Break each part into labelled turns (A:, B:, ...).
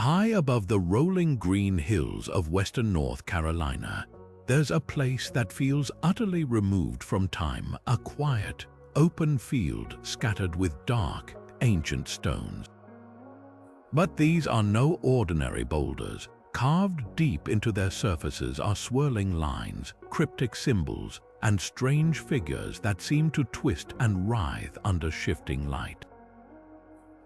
A: High above the rolling green hills of western North Carolina, there's a place that feels utterly removed from time, a quiet, open field scattered with dark, ancient stones. But these are no ordinary boulders. Carved deep into their surfaces are swirling lines, cryptic symbols, and strange figures that seem to twist and writhe under shifting light.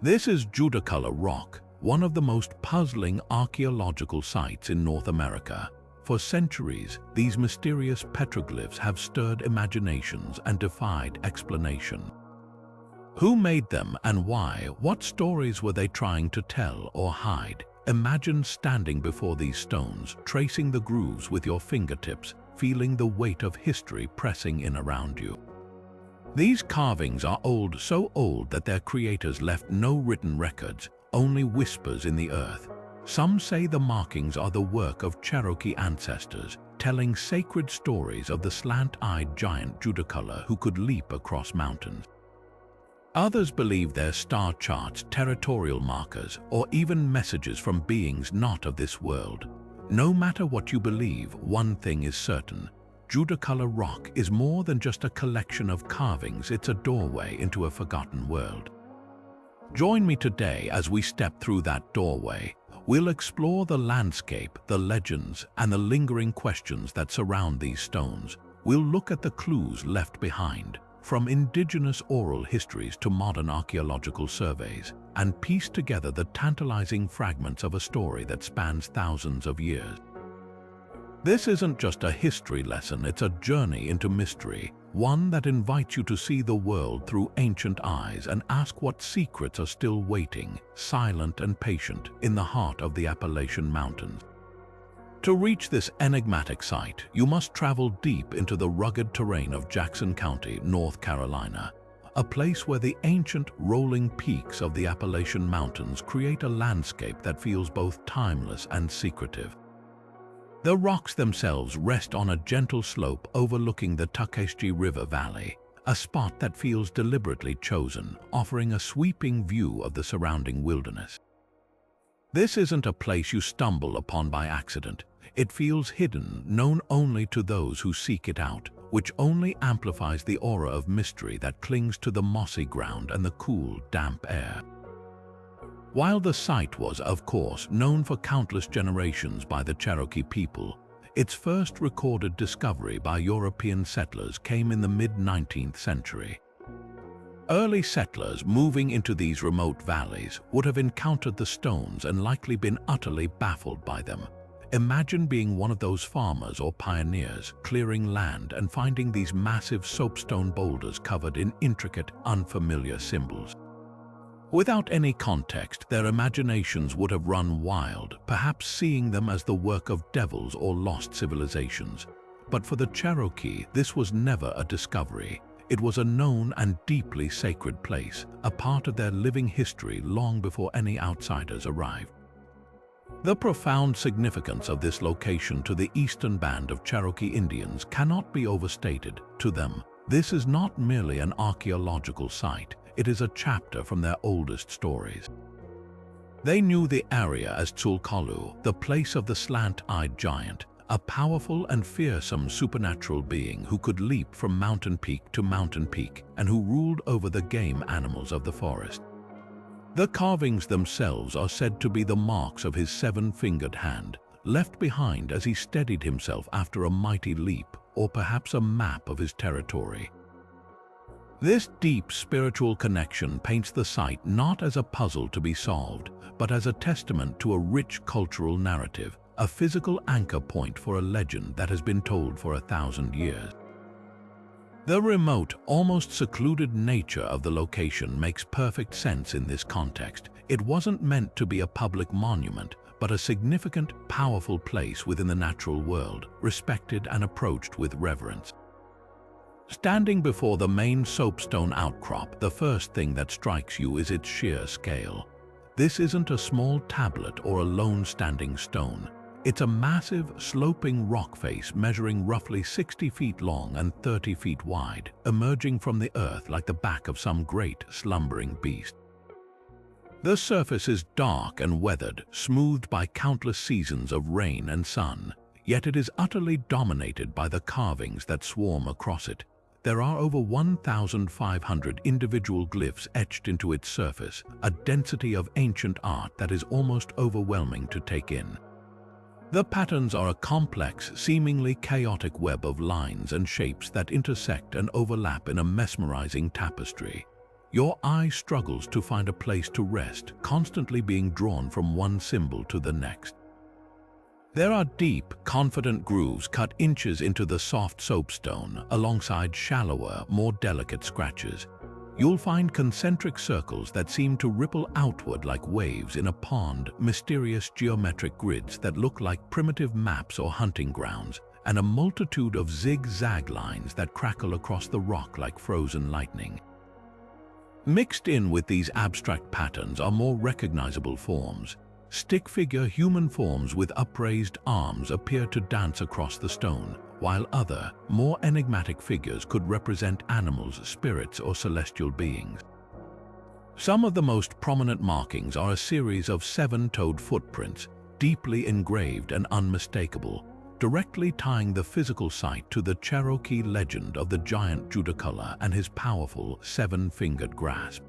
A: This is Judaculla Rock, one of the most puzzling archaeological sites in North America. For centuries, these mysterious petroglyphs have stirred imaginations and defied explanation. Who made them and why? What stories were they trying to tell or hide? Imagine standing before these stones, tracing the grooves with your fingertips, feeling the weight of history pressing in around you. These carvings are old, so old that their creators left no written records, only whispers in the earth. Some say the markings are the work of Cherokee ancestors, telling sacred stories of the slant-eyed giant Judaculla who could leap across mountains. Others believe they're star charts, territorial markers, or even messages from beings not of this world. No matter what you believe, one thing is certain. Judaculla Rock is more than just a collection of carvings, it's a doorway into a forgotten world. Join me today as we step through that doorway. We'll explore the landscape, the legends, and the lingering questions that surround these stones. We'll look at the clues left behind, from indigenous oral histories to modern archaeological surveys, and piece together the tantalizing fragments of a story that spans thousands of years. This isn't just a history lesson, it's a journey into mystery, one that invites you to see the world through ancient eyes and ask what secrets are still waiting, silent and patient, in the heart of the Appalachian Mountains. To reach this enigmatic site, you must travel deep into the rugged terrain of Jackson County, North Carolina, a place where the ancient rolling peaks of the Appalachian Mountains create a landscape that feels both timeless and secretive. The rocks themselves rest on a gentle slope overlooking the Tuckasegee River Valley, a spot that feels deliberately chosen, offering a sweeping view of the surrounding wilderness. This isn't a place you stumble upon by accident. It feels hidden, known only to those who seek it out, which only amplifies the aura of mystery that clings to the mossy ground and the cool, damp air. While the site was, of course, known for countless generations by the Cherokee people, its first recorded discovery by European settlers came in the mid-19th century. Early settlers moving into these remote valleys would have encountered the stones and likely been utterly baffled by them. Imagine being one of those farmers or pioneers clearing land and finding these massive soapstone boulders covered in intricate, unfamiliar symbols. Without any context, their imaginations would have run wild, perhaps seeing them as the work of devils or lost civilizations. But for the Cherokee, this was never a discovery. It was a known and deeply sacred place, a part of their living history long before any outsiders arrived. The profound significance of this location to the eastern band of Cherokee Indians cannot be overstated. To them, this is not merely an archaeological site, it is a chapter from their oldest stories. They knew the area as Tzulkalu, the place of the Slant-Eyed Giant, a powerful and fearsome supernatural being who could leap from mountain peak to mountain peak and who ruled over the game animals of the forest. The carvings themselves are said to be the marks of his seven-fingered hand, left behind as he steadied himself after a mighty leap, or perhaps a map of his territory. This deep spiritual connection paints the site not as a puzzle to be solved, but as a testament to a rich cultural narrative, a physical anchor point for a legend that has been told for 1,000 years. The remote, almost secluded nature of the location makes perfect sense in this context. It wasn't meant to be a public monument, but a significant, powerful place within the natural world, respected and approached with reverence. Standing before the main soapstone outcrop, the first thing that strikes you is its sheer scale. This isn't a small tablet or a lone standing stone. It's a massive, sloping rock face measuring roughly 60 feet long and 30 feet wide, emerging from the earth like the back of some great, slumbering beast. The surface is dark and weathered, smoothed by countless seasons of rain and sun, yet it is utterly dominated by the carvings that swarm across it. There are over 1,500 individual glyphs etched into its surface, a density of ancient art that is almost overwhelming to take in. The patterns are a complex, seemingly chaotic web of lines and shapes that intersect and overlap in a mesmerizing tapestry. Your eye struggles to find a place to rest, constantly being drawn from one symbol to the next. There are deep, confident grooves cut inches into the soft soapstone, alongside shallower, more delicate scratches. You'll find concentric circles that seem to ripple outward like waves in a pond, mysterious geometric grids that look like primitive maps or hunting grounds, and a multitude of zigzag lines that crackle across the rock like frozen lightning. Mixed in with these abstract patterns are more recognizable forms. Stick figure human forms with upraised arms appear to dance across the stone, while other, more enigmatic figures could represent animals, spirits, or celestial beings. Some of the most prominent markings are a series of 7-toed footprints, deeply engraved and unmistakable, directly tying the physical site to the Cherokee legend of the giant Judaculla and his powerful 7-fingered grasp.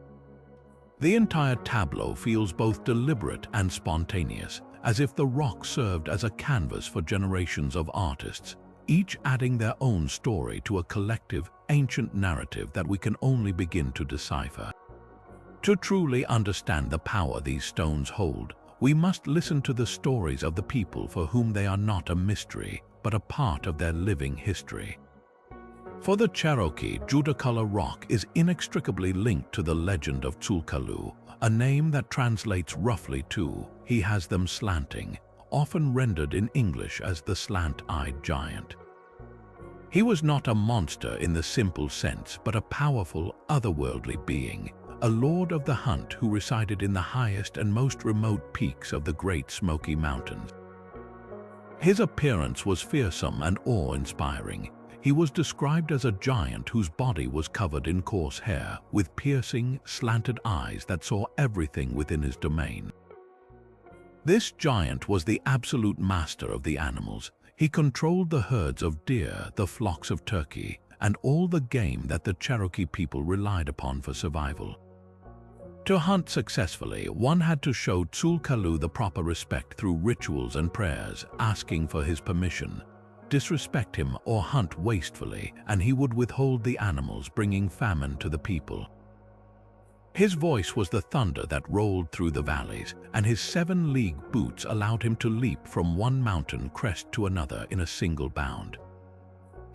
A: The entire tableau feels both deliberate and spontaneous, as if the rock served as a canvas for generations of artists, each adding their own story to a collective, ancient narrative that we can only begin to decipher. To truly understand the power these stones hold, we must listen to the stories of the people for whom they are not a mystery, but a part of their living history. For the Cherokee, Judaculla Rock is inextricably linked to the legend of Judaculla, a name that translates roughly to "he has them slanting," often rendered in English as the Slant-Eyed Giant. He was not a monster in the simple sense, but a powerful, otherworldly being, a lord of the hunt who resided in the highest and most remote peaks of the Great Smoky Mountains. His appearance was fearsome and awe-inspiring. He was described as a giant whose body was covered in coarse hair, with piercing, slanted eyes that saw everything within his domain. This giant was the absolute master of the animals. He controlled the herds of deer, the flocks of turkey, and all the game that the Cherokee people relied upon for survival. To hunt successfully, one had to show Judaculla the proper respect through rituals and prayers, asking for his permission. Disrespect him or hunt wastefully, and he would withhold the animals, bringing famine to the people. His voice was the thunder that rolled through the valleys, and his 7-league boots allowed him to leap from one mountain crest to another in a single bound.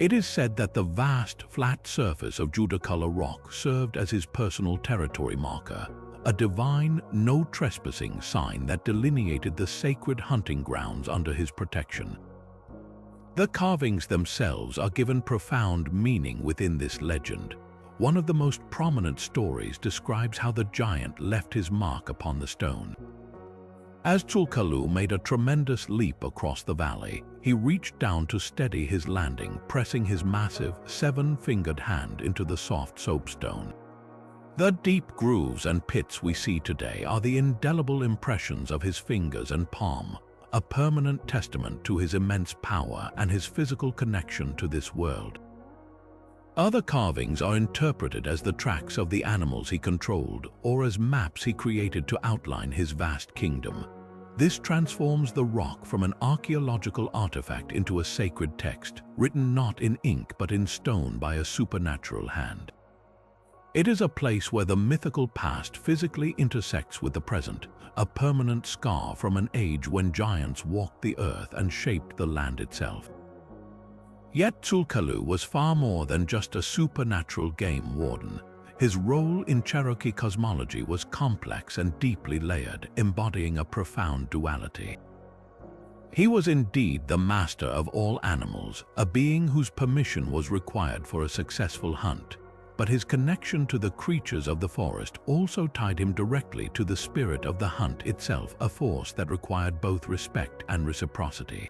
A: It is said that the vast, flat surface of Judaculla Rock served as his personal territory marker, a divine, no trespassing sign that delineated the sacred hunting grounds under his protection. The carvings themselves are given profound meaning within this legend. One of the most prominent stories describes how the giant left his mark upon the stone. As Judaculla made a tremendous leap across the valley, he reached down to steady his landing, pressing his massive, 7-fingered hand into the soft soapstone. The deep grooves and pits we see today are the indelible impressions of his fingers and palm, a permanent testament to his immense power and his physical connection to this world. Other carvings are interpreted as the tracks of the animals he controlled, or as maps he created to outline his vast kingdom. This transforms the rock from an archaeological artifact into a sacred text, written not in ink but in stone by a supernatural hand. It is a place where the mythical past physically intersects with the present, a permanent scar from an age when giants walked the earth and shaped the land itself. Yet Judaculla was far more than just a supernatural game warden. His role in Cherokee cosmology was complex and deeply layered, embodying a profound duality. He was indeed the master of all animals, a being whose permission was required for a successful hunt. But his connection to the creatures of the forest also tied him directly to the spirit of the hunt itself, a force that required both respect and reciprocity.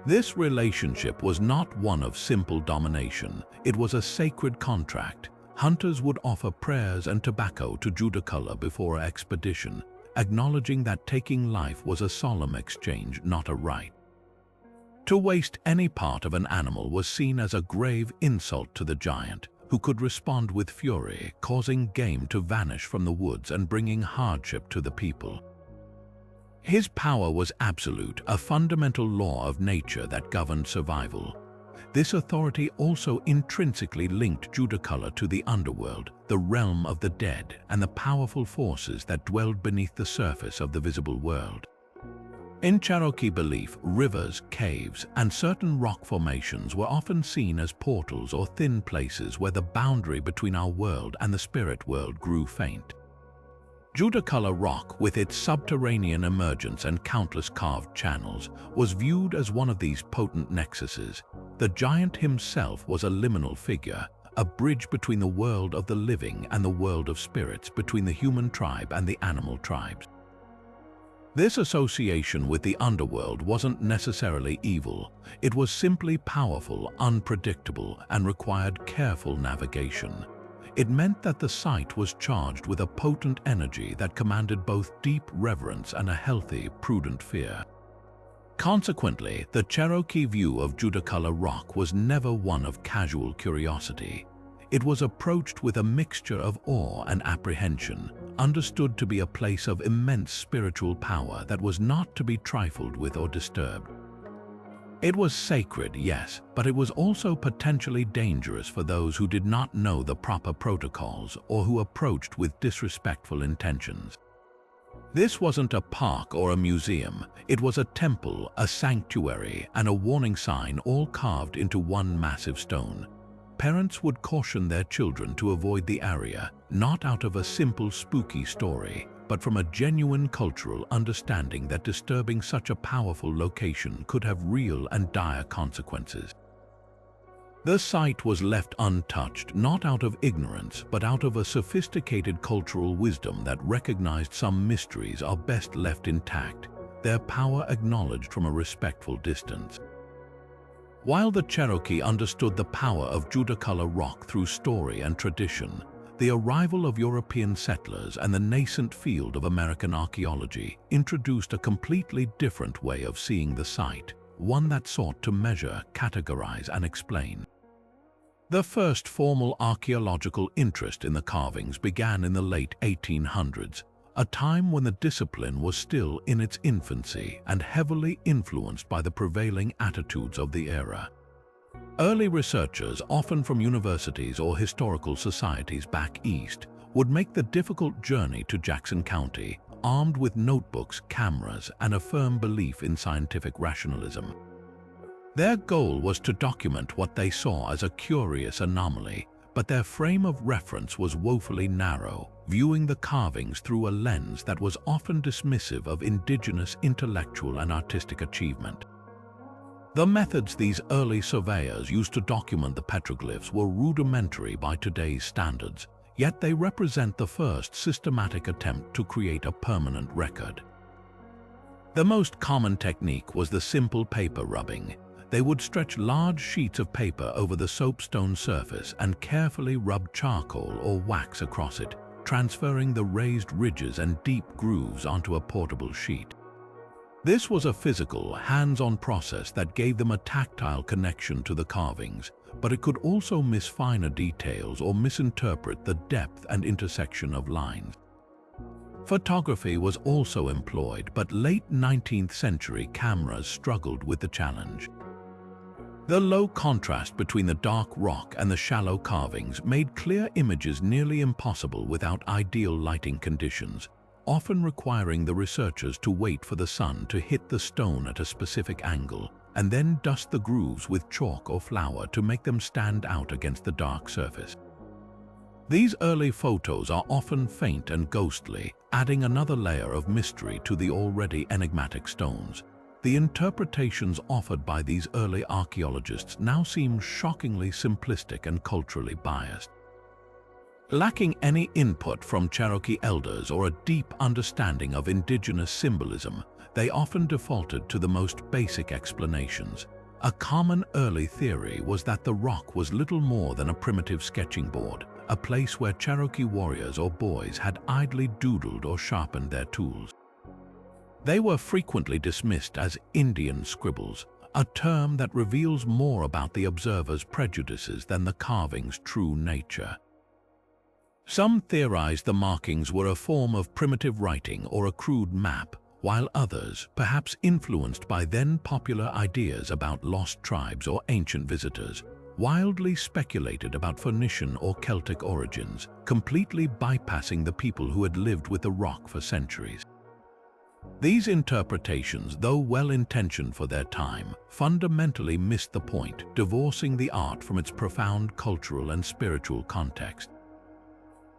A: This relationship was not one of simple domination. It was a sacred contract. hunters would offer prayers and tobacco to Judaculla before an expedition, acknowledging that taking life was a solemn exchange, not a rite. To waste any part of an animal was seen as a grave insult to the giant, who could respond with fury, causing game to vanish from the woods and bringing hardship to the people. His power was absolute, a fundamental law of nature that governed survival. This authority also intrinsically linked Judaculla to the underworld, the realm of the dead, and the powerful forces that dwelled beneath the surface of the visible world. In Cherokee belief, rivers, caves, and certain rock formations were often seen as portals or thin places where the boundary between our world and the spirit world grew faint. Judaculla Rock, with its subterranean emergence and countless carved channels, was viewed as one of these potent nexuses. The giant himself was a liminal figure, a bridge between the world of the living and the world of spirits, between the human tribe and the animal tribes. This association with the underworld wasn't necessarily evil. It was simply powerful, unpredictable, and required careful navigation. It meant that the site was charged with a potent energy that commanded both deep reverence and a healthy, prudent fear. Consequently, the Cherokee view of Judaculla Rock was never one of casual curiosity. It was approached with a mixture of awe and apprehension, understood to be a place of immense spiritual power that was not to be trifled with or disturbed. It was sacred, yes, but it was also potentially dangerous for those who did not know the proper protocols or who approached with disrespectful intentions. This wasn't a park or a museum. It was a temple, a sanctuary, and a warning sign, all carved into one massive stone. Parents would caution their children to avoid the area, not out of a simple spooky story, but from a genuine cultural understanding that disturbing such a powerful location could have real and dire consequences. The site was left untouched, not out of ignorance, but out of a sophisticated cultural wisdom that recognized some mysteries are best left intact, their power acknowledged from a respectful distance. While the Cherokee understood the power of Judaculla Rock through story and tradition, the arrival of European settlers and the nascent field of American archaeology introduced a completely different way of seeing the site, one that sought to measure, categorize, and explain. The first formal archaeological interest in the carvings began in the late 1800s, a time when the discipline was still in its infancy and heavily influenced by the prevailing attitudes of the era. Early researchers, often from universities or historical societies back east, would make the difficult journey to Jackson County, armed with notebooks, cameras, and a firm belief in scientific rationalism. Their goal was to document what they saw as a curious anomaly, but their frame of reference was woefully narrow, viewing the carvings through a lens that was often dismissive of indigenous intellectual and artistic achievement. The methods these early surveyors used to document the petroglyphs were rudimentary by today's standards, yet they represent the first systematic attempt to create a permanent record. The most common technique was the simple paper rubbing. They would stretch large sheets of paper over the soapstone surface and carefully rub charcoal or wax across it, transferring the raised ridges and deep grooves onto a portable sheet. This was a physical, hands-on process that gave them a tactile connection to the carvings, but it could also miss finer details or misinterpret the depth and intersection of lines. Photography was also employed, but late 19th century cameras struggled with the challenge. The low contrast between the dark rock and the shallow carvings made clear images nearly impossible without ideal lighting conditions, often requiring the researchers to wait for the sun to hit the stone at a specific angle, and then dust the grooves with chalk or flour to make them stand out against the dark surface. These early photos are often faint and ghostly, adding another layer of mystery to the already enigmatic stones. The interpretations offered by these early archaeologists now seem shockingly simplistic and culturally biased. Lacking any input from Cherokee elders or a deep understanding of indigenous symbolism, they often defaulted to the most basic explanations. A common early theory was that the rock was little more than a primitive sketching board, a place where Cherokee warriors or boys had idly doodled or sharpened their tools. They were frequently dismissed as Indian scribbles, a term that reveals more about the observer's prejudices than the carving's true nature. Some theorized the markings were a form of primitive writing or a crude map, while others, perhaps influenced by then-popular ideas about lost tribes or ancient visitors, wildly speculated about Phoenician or Celtic origins, completely bypassing the people who had lived with the rock for centuries. These interpretations, though well-intentioned for their time, fundamentally missed the point, divorcing the art from its profound cultural and spiritual context.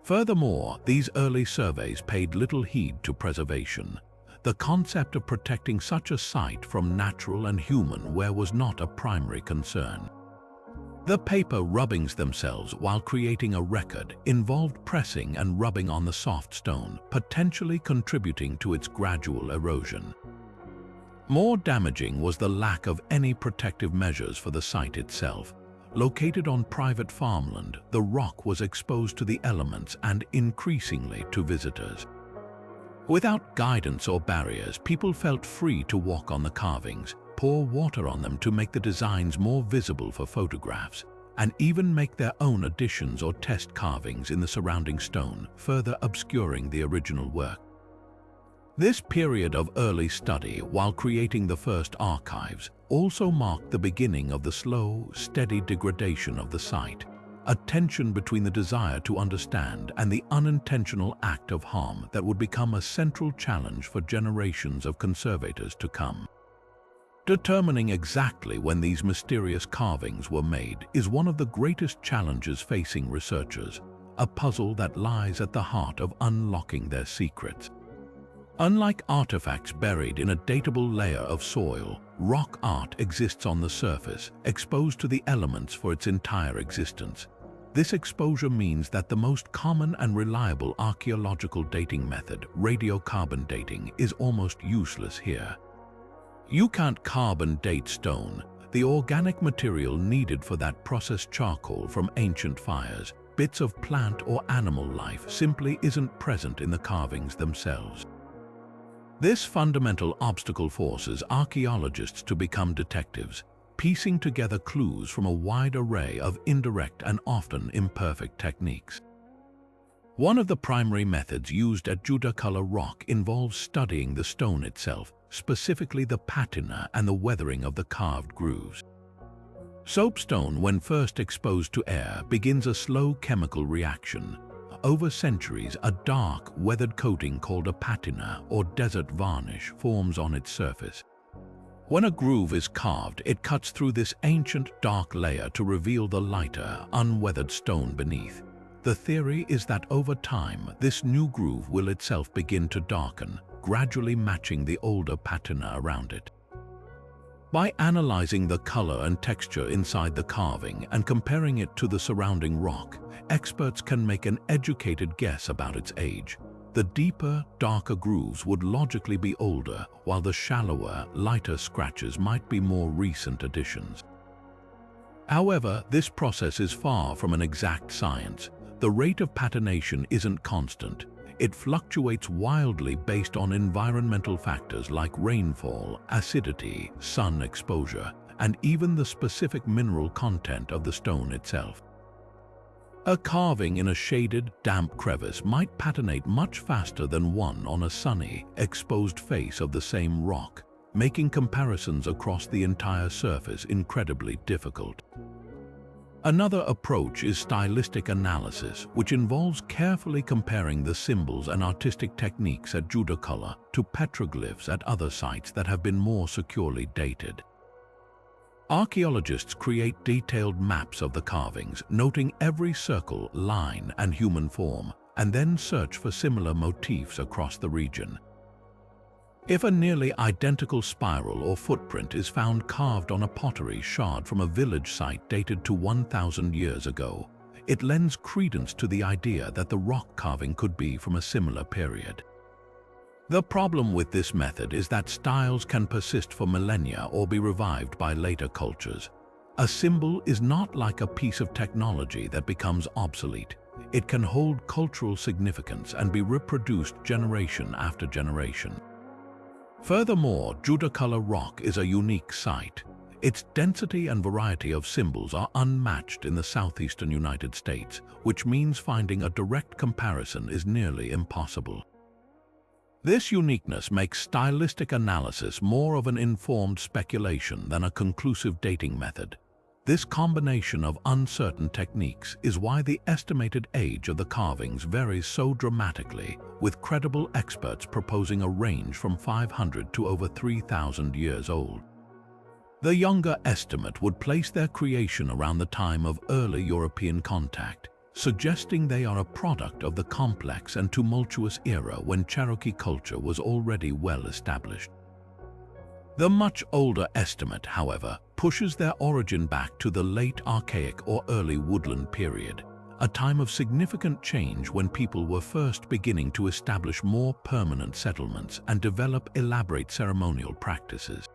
A: Furthermore, these early surveys paid little heed to preservation. The concept of protecting such a site from natural and human wear was not a primary concern. The paper rubbings themselves while creating a record involved pressing and rubbing on the soft stone, potentially contributing to its gradual erosion. More damaging was the lack of any protective measures for the site itself. Located on private farmland, the rock was exposed to the elements and increasingly to visitors. Without guidance or barriers, people felt free to walk on the carvings, pour water on them to make the designs more visible for photographs, and even make their own additions or test carvings in the surrounding stone, further obscuring the original work. This period of early study, while creating the first archives, also marked the beginning of the slow, steady degradation of the site, a tension between the desire to understand and the unintentional act of harm that would become a central challenge for generations of conservators to come. Determining exactly when these mysterious carvings were made is one of the greatest challenges facing researchers, a puzzle that lies at the heart of unlocking their secrets. Unlike artifacts buried in a datable layer of soil, rock art exists on the surface, exposed to the elements for its entire existence. This exposure means that the most common and reliable archaeological dating method, radiocarbon dating, is almost useless here. You can't carbon date stone, the organic material needed for that processed charcoal from ancient fires. Bits of plant or animal life simply isn't present in the carvings themselves. This fundamental obstacle forces archaeologists to become detectives, piecing together clues from a wide array of indirect and often imperfect techniques. One of the primary methods used at Judaculla Rock involves studying the stone itself, specifically the patina and the weathering of the carved grooves. Soapstone, when first exposed to air, begins a slow chemical reaction. Over centuries, a dark, weathered coating called a patina or desert varnish forms on its surface. When a groove is carved, it cuts through this ancient, dark layer to reveal the lighter, unweathered stone beneath. The theory is that over time, this new groove will itself begin to darken, gradually matching the older patina around it. By analyzing the color and texture inside the carving and comparing it to the surrounding rock, experts can make an educated guess about its age. The deeper, darker grooves would logically be older, while the shallower, lighter scratches might be more recent additions. However, this process is far from an exact science. The rate of patination isn't constant. It fluctuates wildly based on environmental factors like rainfall, acidity, sun exposure, and even the specific mineral content of the stone itself. A carving in a shaded, damp crevice might patinate much faster than one on a sunny, exposed face of the same rock, making comparisons across the entire surface incredibly difficult. Another approach is stylistic analysis, which involves carefully comparing the symbols and artistic techniques at Judaculla to petroglyphs at other sites that have been more securely dated. Archaeologists create detailed maps of the carvings, noting every circle, line, and human form, and then search for similar motifs across the region. If a nearly identical spiral or footprint is found carved on a pottery shard from a village site dated to 1,000 years ago, it lends credence to the idea that the rock carving could be from a similar period. The problem with this method is that styles can persist for millennia or be revived by later cultures. A symbol is not like a piece of technology that becomes obsolete. it can hold cultural significance and be reproduced generation after generation. Furthermore, Judaculla Rock is a unique site. Its density and variety of symbols are unmatched in the southeastern United States, which means finding a direct comparison is nearly impossible. This uniqueness makes stylistic analysis more of an informed speculation than a conclusive dating method. This combination of uncertain techniques is why the estimated age of the carvings varies so dramatically, with credible experts proposing a range from 500 to over 3,000 years old. The younger estimate would place their creation around the time of early European contact, suggesting they are a product of the complex and tumultuous era when Cherokee culture was already well established. The much older estimate, however, pushes their origin back to the late Archaic or early Woodland period, a time of significant change when people were first beginning to establish more permanent settlements and develop elaborate ceremonial practices.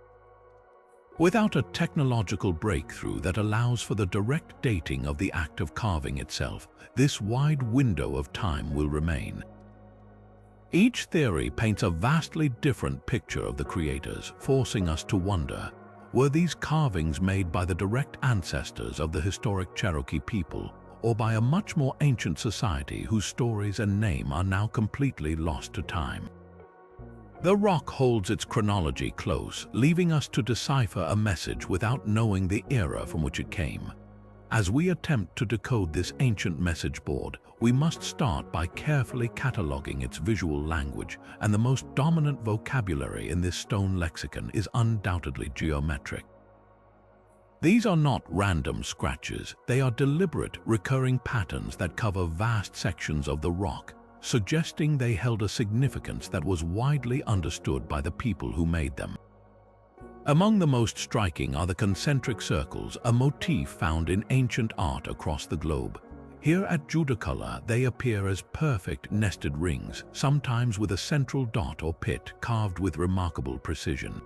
A: Without a technological breakthrough that allows for the direct dating of the act of carving itself, this wide window of time will remain. Each theory paints a vastly different picture of the creators, forcing us to wonder, were these carvings made by the direct ancestors of the historic Cherokee people, or by a much more ancient society whose stories and name are now completely lost to time? The rock holds its chronology close, leaving us to decipher a message without knowing the era from which it came. As we attempt to decode this ancient message board, we must start by carefully cataloging its visual language, and the most dominant vocabulary in this stone lexicon is undoubtedly geometric. These are not random scratches, they are deliberate, recurring patterns that cover vast sections of the rock, suggesting they held a significance that was widely understood by the people who made them. Among the most striking are the concentric circles, a motif found in ancient art across the globe. Here at Judaculla, they appear as perfect nested rings, sometimes with a central dot or pit carved with remarkable precision.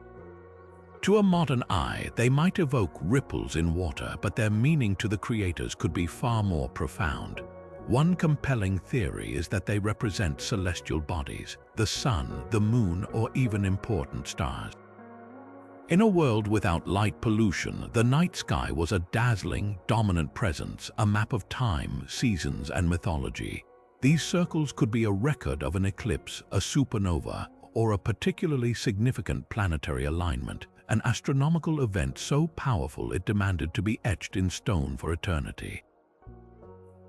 A: To a modern eye, they might evoke ripples in water, but their meaning to the creators could be far more profound. One compelling theory is that they represent celestial bodies, the sun, the moon, or even important stars. In a world without light pollution, the night sky was a dazzling, dominant presence, a map of time, seasons, and mythology. These circles could be a record of an eclipse, a supernova, or a particularly significant planetary alignment, an astronomical event so powerful it demanded to be etched in stone for eternity.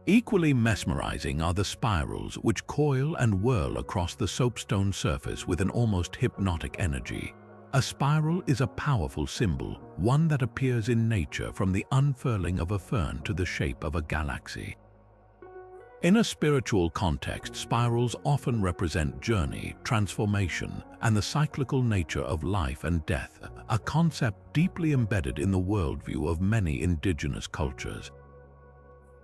A: Equally mesmerizing are the spirals which coil and whirl across the soapstone surface with an almost hypnotic energy. A spiral is a powerful symbol, one that appears in nature from the unfurling of a fern to the shape of a galaxy. In a spiritual context, spirals often represent journey, transformation, and the cyclical nature of life and death, a concept deeply embedded in the worldview of many indigenous cultures.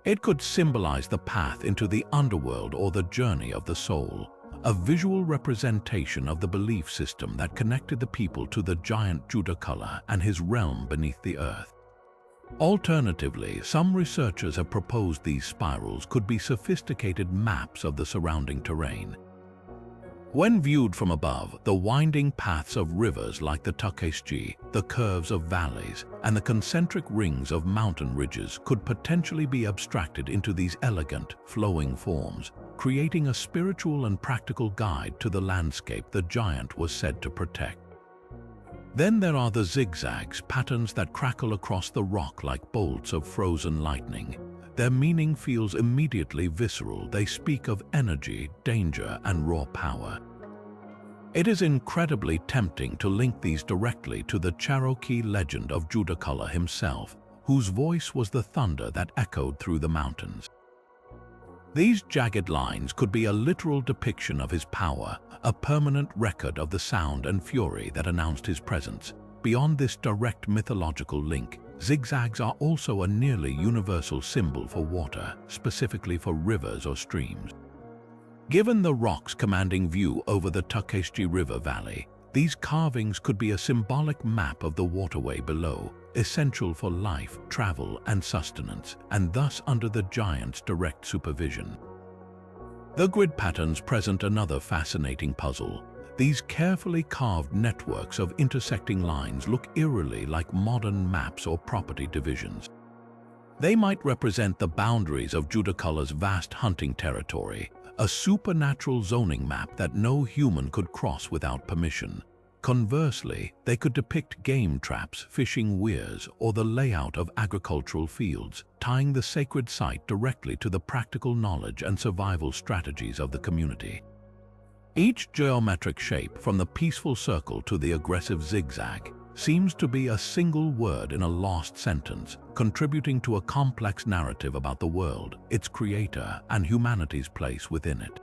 A: It could symbolize the path into the underworld or the journey of the soul, a visual representation of the belief system that connected the people to the giant Judaculla and his realm beneath the earth. Alternatively, some researchers have proposed these spirals could be sophisticated maps of the surrounding terrain. When viewed from above, the winding paths of rivers like the Decoding, the curves of valleys, and the concentric rings of mountain ridges could potentially be abstracted into these elegant, flowing forms, creating a spiritual and practical guide to the landscape the giant was said to protect. Then there are the zigzags, patterns that crackle across the rock like bolts of frozen lightning. Their meaning feels immediately visceral. They speak of energy, danger, and raw power. It is incredibly tempting to link these directly to the Cherokee legend of Judaculla himself, whose voice was the thunder that echoed through the mountains. These jagged lines could be a literal depiction of his power, a permanent record of the sound and fury that announced his presence. Beyond this direct mythological link, zigzags are also a nearly universal symbol for water, specifically for rivers or streams. Given the rock's commanding view over the Decoding River Valley, These carvings could be a symbolic map of the waterway below, essential for life, travel, and sustenance, and thus under the giant's direct supervision. The grid patterns present another fascinating puzzle. These carefully carved networks of intersecting lines look eerily like modern maps or property divisions. They might represent the boundaries of Judaculla's vast hunting territory, a supernatural zoning map that no human could cross without permission. Conversely, they could depict game traps, fishing weirs, or the layout of agricultural fields, tying the sacred site directly to the practical knowledge and survival strategies of the community. Each geometric shape, from the peaceful circle to the aggressive zigzag, seems to be a single word in a lost sentence, contributing to a complex narrative about the world, its creator, and humanity's place within it.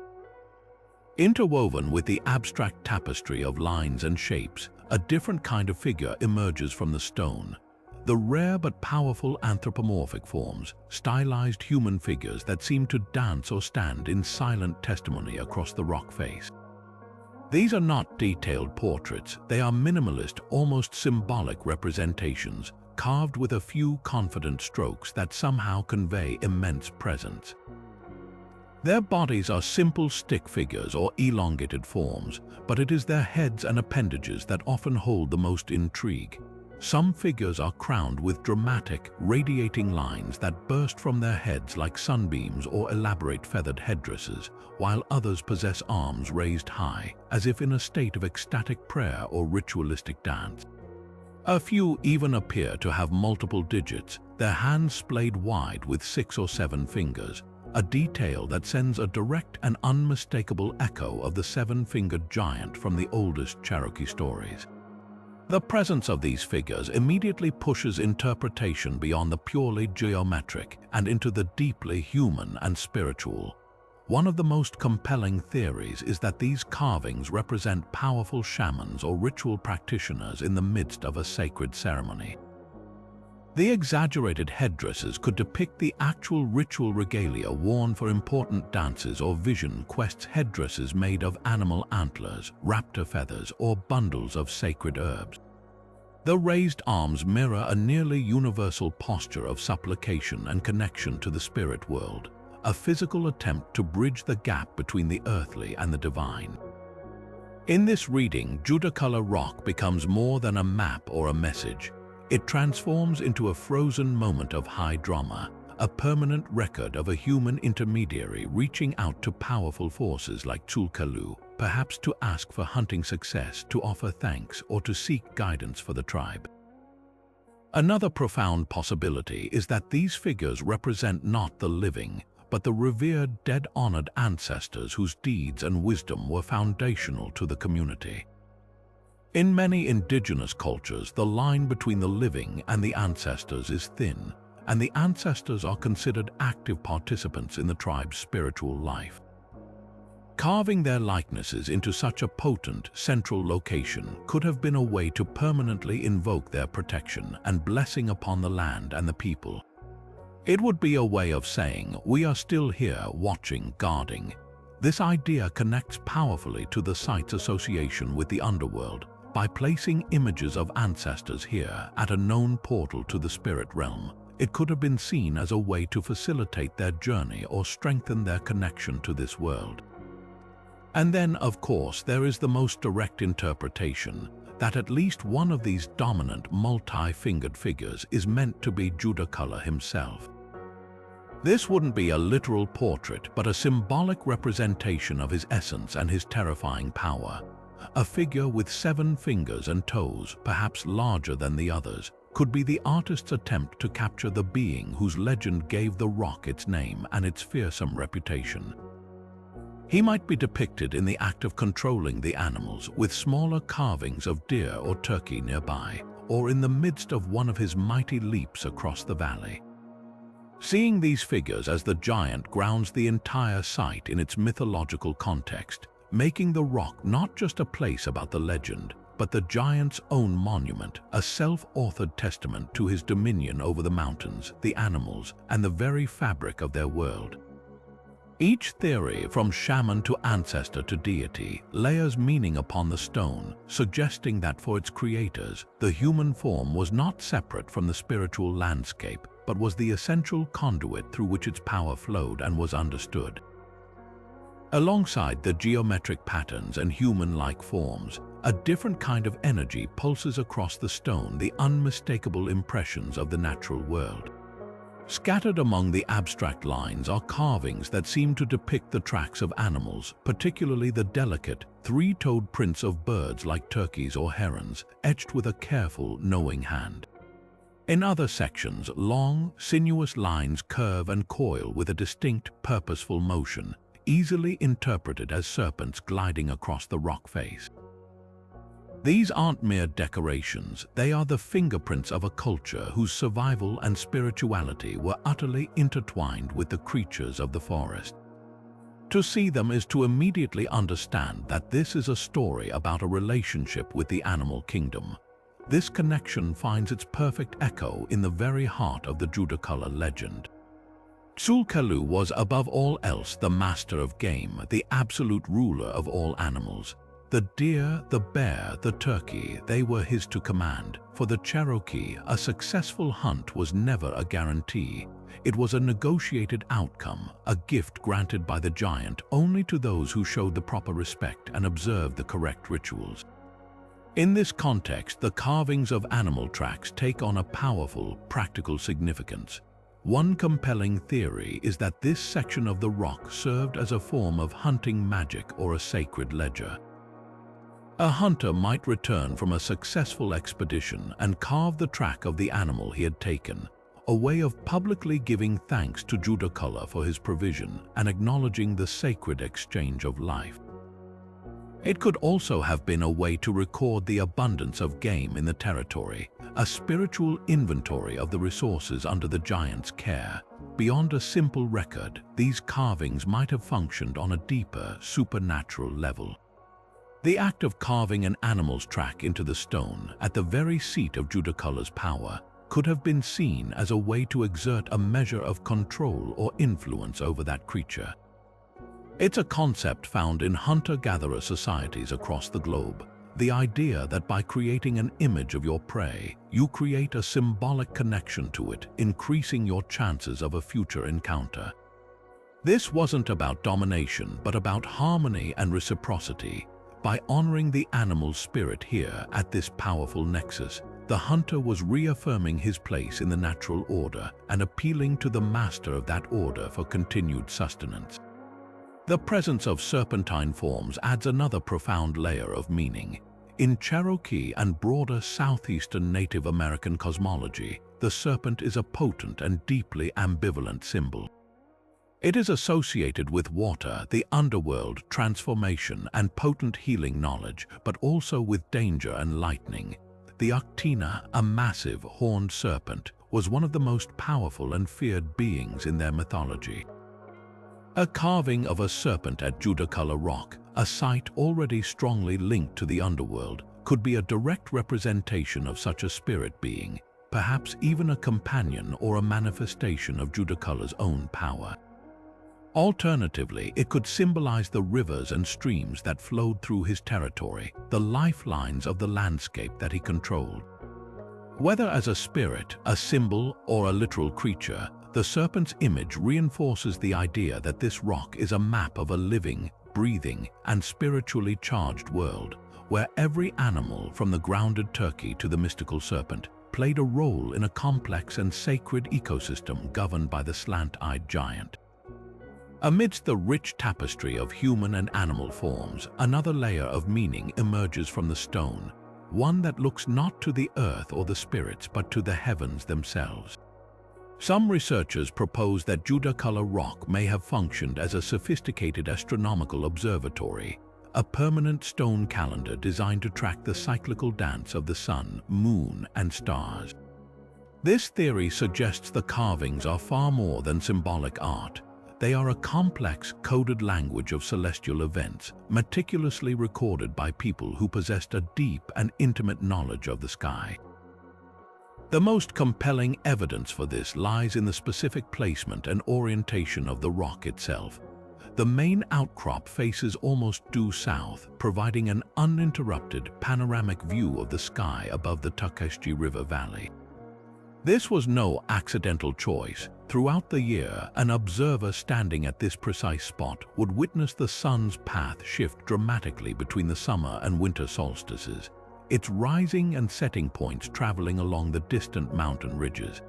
A: Interwoven with the abstract tapestry of lines and shapes, a different kind of figure emerges from the stone. The rare but powerful anthropomorphic forms, stylized human figures that seem to dance or stand in silent testimony across the rock face. These are not detailed portraits, they are minimalist, almost symbolic representations, carved with a few confident strokes that somehow convey immense presence. Their bodies are simple stick figures or elongated forms, but it is their heads and appendages that often hold the most intrigue. Some figures are crowned with dramatic, radiating lines that burst from their heads like sunbeams or elaborate feathered headdresses, while others possess arms raised high, as if in a state of ecstatic prayer or ritualistic dance. A few even appear to have multiple digits, their hands splayed wide with 6 or 7 fingers, a detail that sends a direct and unmistakable echo of the 7-fingered giant from the oldest Cherokee stories. The presence of these figures immediately pushes interpretation beyond the purely geometric and into the deeply human and spiritual. One of the most compelling theories is that these carvings represent powerful shamans or ritual practitioners in the midst of a sacred ceremony. The exaggerated headdresses could depict the actual ritual regalia worn for important dances or vision quests, headdresses made of animal antlers, raptor feathers, or bundles of sacred herbs. The raised arms mirror a nearly universal posture of supplication and connection to the spirit world, a physical attempt to bridge the gap between the earthly and the divine. In this reading, Judaculla Rock becomes more than a map or a message. It transforms into a frozen moment of high drama, a permanent record of a human intermediary reaching out to powerful forces like Tzulkalu, perhaps to ask for hunting success, to offer thanks, or to seek guidance for the tribe. Another profound possibility is that these figures represent not the living, but the revered dead-honored ancestors whose deeds and wisdom were foundational to the community. In many indigenous cultures, the line between the living and the ancestors is thin, and the ancestors are considered active participants in the tribe's spiritual life. Carving their likenesses into such a potent, central location could have been a way to permanently invoke their protection and blessing upon the land and the people. It would be a way of saying, "We are still here, watching, guarding." This idea connects powerfully to the site's association with the underworld. By placing images of ancestors here at a known portal to the spirit realm, it could have been seen as a way to facilitate their journey or strengthen their connection to this world. And then, of course, there is the most direct interpretation that at least one of these dominant multi-fingered figures is meant to be Judaculla himself. This wouldn't be a literal portrait, but a symbolic representation of his essence and his terrifying power. A figure with 7 fingers and toes, perhaps larger than the others, could be the artist's attempt to capture the being whose legend gave the rock its name and its fearsome reputation. He might be depicted in the act of controlling the animals, with smaller carvings of deer or turkey nearby, or in the midst of one of his mighty leaps across the valley. Seeing these figures as the giant grounds the entire site in its mythological context, making the rock not just a place about the legend, but the giant's own monument, a self-authored testament to his dominion over the mountains, the animals, and the very fabric of their world. Each theory, from shaman to ancestor to deity, layers meaning upon the stone, suggesting that for its creators, the human form was not separate from the spiritual landscape, but was the essential conduit through which its power flowed and was understood. Alongside the geometric patterns and human-like forms, a different kind of energy pulses across the stone, the unmistakable impressions of the natural world. Scattered among the abstract lines are carvings that seem to depict the tracks of animals, particularly the delicate, three-toed prints of birds like turkeys or herons, etched with a careful, knowing hand. In other sections, long, sinuous lines curve and coil with a distinct, purposeful motion, easily interpreted as serpents gliding across the rock face. These aren't mere decorations, they are the fingerprints of a culture whose survival and spirituality were utterly intertwined with the creatures of the forest. To see them is to immediately understand that this is a story about a relationship with the animal kingdom. This connection finds its perfect echo in the very heart of the Judaculla legend. Tzul'Kelu was above all else the master of game, the absolute ruler of all animals. The deer, the bear, the turkey, they were his to command. For the Cherokee, a successful hunt was never a guarantee. It was a negotiated outcome, a gift granted by the giant only to those who showed the proper respect and observed the correct rituals. In this context, the carvings of animal tracks take on a powerful, practical significance. One compelling theory is that this section of the rock served as a form of hunting magic or a sacred ledger. A hunter might return from a successful expedition and carve the track of the animal he had taken, a way of publicly giving thanks to Judaculla for his provision and acknowledging the sacred exchange of life. It could also have been a way to record the abundance of game in the territory, a spiritual inventory of the resources under the giant's care. Beyond a simple record, these carvings might have functioned on a deeper, supernatural level. The act of carving an animal's track into the stone, at the very seat of Judaculla's power, could have been seen as a way to exert a measure of control or influence over that creature. It's a concept found in hunter-gatherer societies across the globe, the idea that by creating an image of your prey, you create a symbolic connection to it, increasing your chances of a future encounter. This wasn't about domination, but about harmony and reciprocity. By honoring the animal's spirit here at this powerful nexus, the hunter was reaffirming his place in the natural order and appealing to the master of that order for continued sustenance. The presence of serpentine forms adds another profound layer of meaning. In Cherokee and broader southeastern Native American cosmology, the serpent is a potent and deeply ambivalent symbol. It is associated with water, the underworld, transformation, and potent healing knowledge, but also with danger and lightning. The Uktena, a massive horned serpent, was one of the most powerful and feared beings in their mythology. A carving of a serpent at Judaculla Rock, a site already strongly linked to the underworld, could be a direct representation of such a spirit being, perhaps even a companion or a manifestation of Judaculla's own power. Alternatively, it could symbolize the rivers and streams that flowed through his territory, the lifelines of the landscape that he controlled. Whether as a spirit, a symbol, or a literal creature, the serpent's image reinforces the idea that this rock is a map of a living, breathing, and spiritually charged world, where every animal, from the grounded turkey to the mystical serpent, played a role in a complex and sacred ecosystem governed by the Slant-Eyed Giant. Amidst the rich tapestry of human and animal forms, another layer of meaning emerges from the stone, one that looks not to the earth or the spirits but to the heavens themselves. Some researchers propose that Judaculla Rock may have functioned as a sophisticated astronomical observatory, a permanent stone calendar designed to track the cyclical dance of the sun, moon, and stars. This theory suggests the carvings are far more than symbolic art. They are a complex, coded language of celestial events, meticulously recorded by people who possessed a deep and intimate knowledge of the sky. The most compelling evidence for this lies in the specific placement and orientation of the rock itself. The main outcrop faces almost due south, providing an uninterrupted panoramic view of the sky above the Tuckasegee River Valley. This was no accidental choice. Throughout the year, an observer standing at this precise spot would witness the sun's path shift dramatically between the summer and winter solstices, its rising and setting points traveling along the distant mountain ridges.